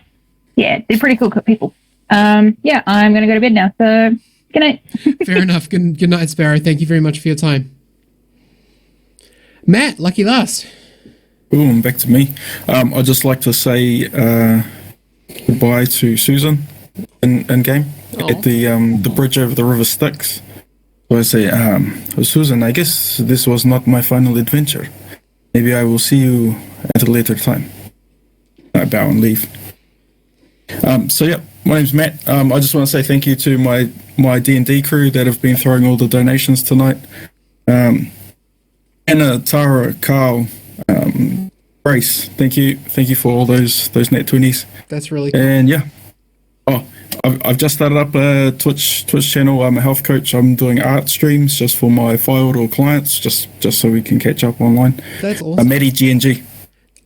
they're pretty cool people. I'm going to go to bed now, so good night. Fair enough. Good night, Sparrow. Thank you very much for your time. Matt, lucky last. Boom, back to me. I'd just like to say goodbye to Susan in game at the bridge over the River Styx. So I say, Susan, I guess this was not my final adventure. Maybe I will see you at a later time. I bow and leave. My name's Matt. I just want to say thank you to my D&D crew that have been throwing all the donations tonight. Anna, Tara, Carl, Grace, thank you for all those net 20s. That's really cool. And I've just started up a Twitch channel. I'm a health coach. I'm doing art streams just for my Firewater clients, just so we can catch up online. That's awesome. Maddie GNG.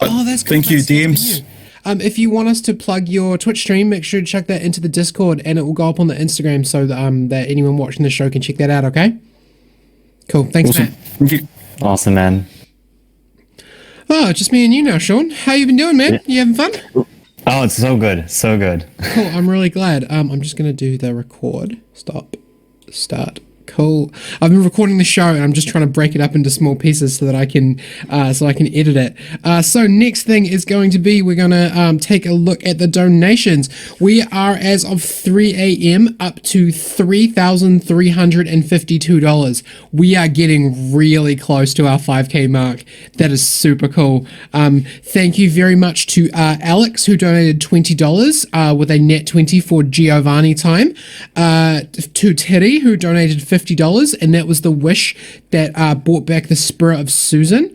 That's cool. Thank you, DMs. If you want us to plug your Twitch stream, make sure to check that into the Discord, and it will go up on the Instagram so that anyone watching the show can check that out. Okay. Cool. Thanks, Awesome. Matt. Thank you. Awesome, man. Oh, just me and you now, Sean. How you been doing, man? You having fun? Oh, it's so good. So good. Cool. I'm really glad. I'm just going to do the record. Stop. Start. Cool. I've been recording the show and I'm just trying to break it up into small pieces so that I can edit it. So next thing is going to be, we're going to take a look at the donations. We are, as of 3 a.m., up to $3,352. We are getting really close to our 5K mark. That is super cool. Thank you very much to Alex, who donated $20 with a net 20 for Giovanni time. To Terry, who donated $50, and that was the wish that brought back the spirit of Susan.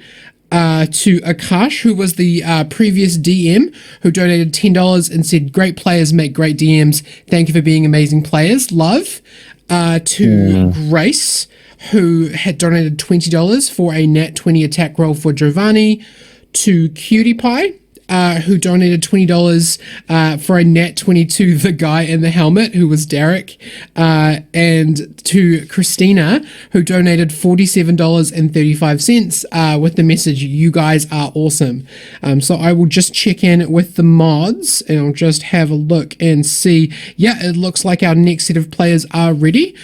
To Akash, who was the previous DM, who donated $10 and said, "Great players make great DMs. Thank you for being amazing players. Love." To Grace, who had donated $20 for a nat 20 attack roll for Giovanni. To Cutie Pie, who donated $20 for a nat 22, the guy in the helmet, who was Darroch. And to Christina, who donated $47.35 with the message, "You guys are awesome." So I will just check in with the mods and I'll just have a look and see. Yeah, it looks like our next set of players are ready.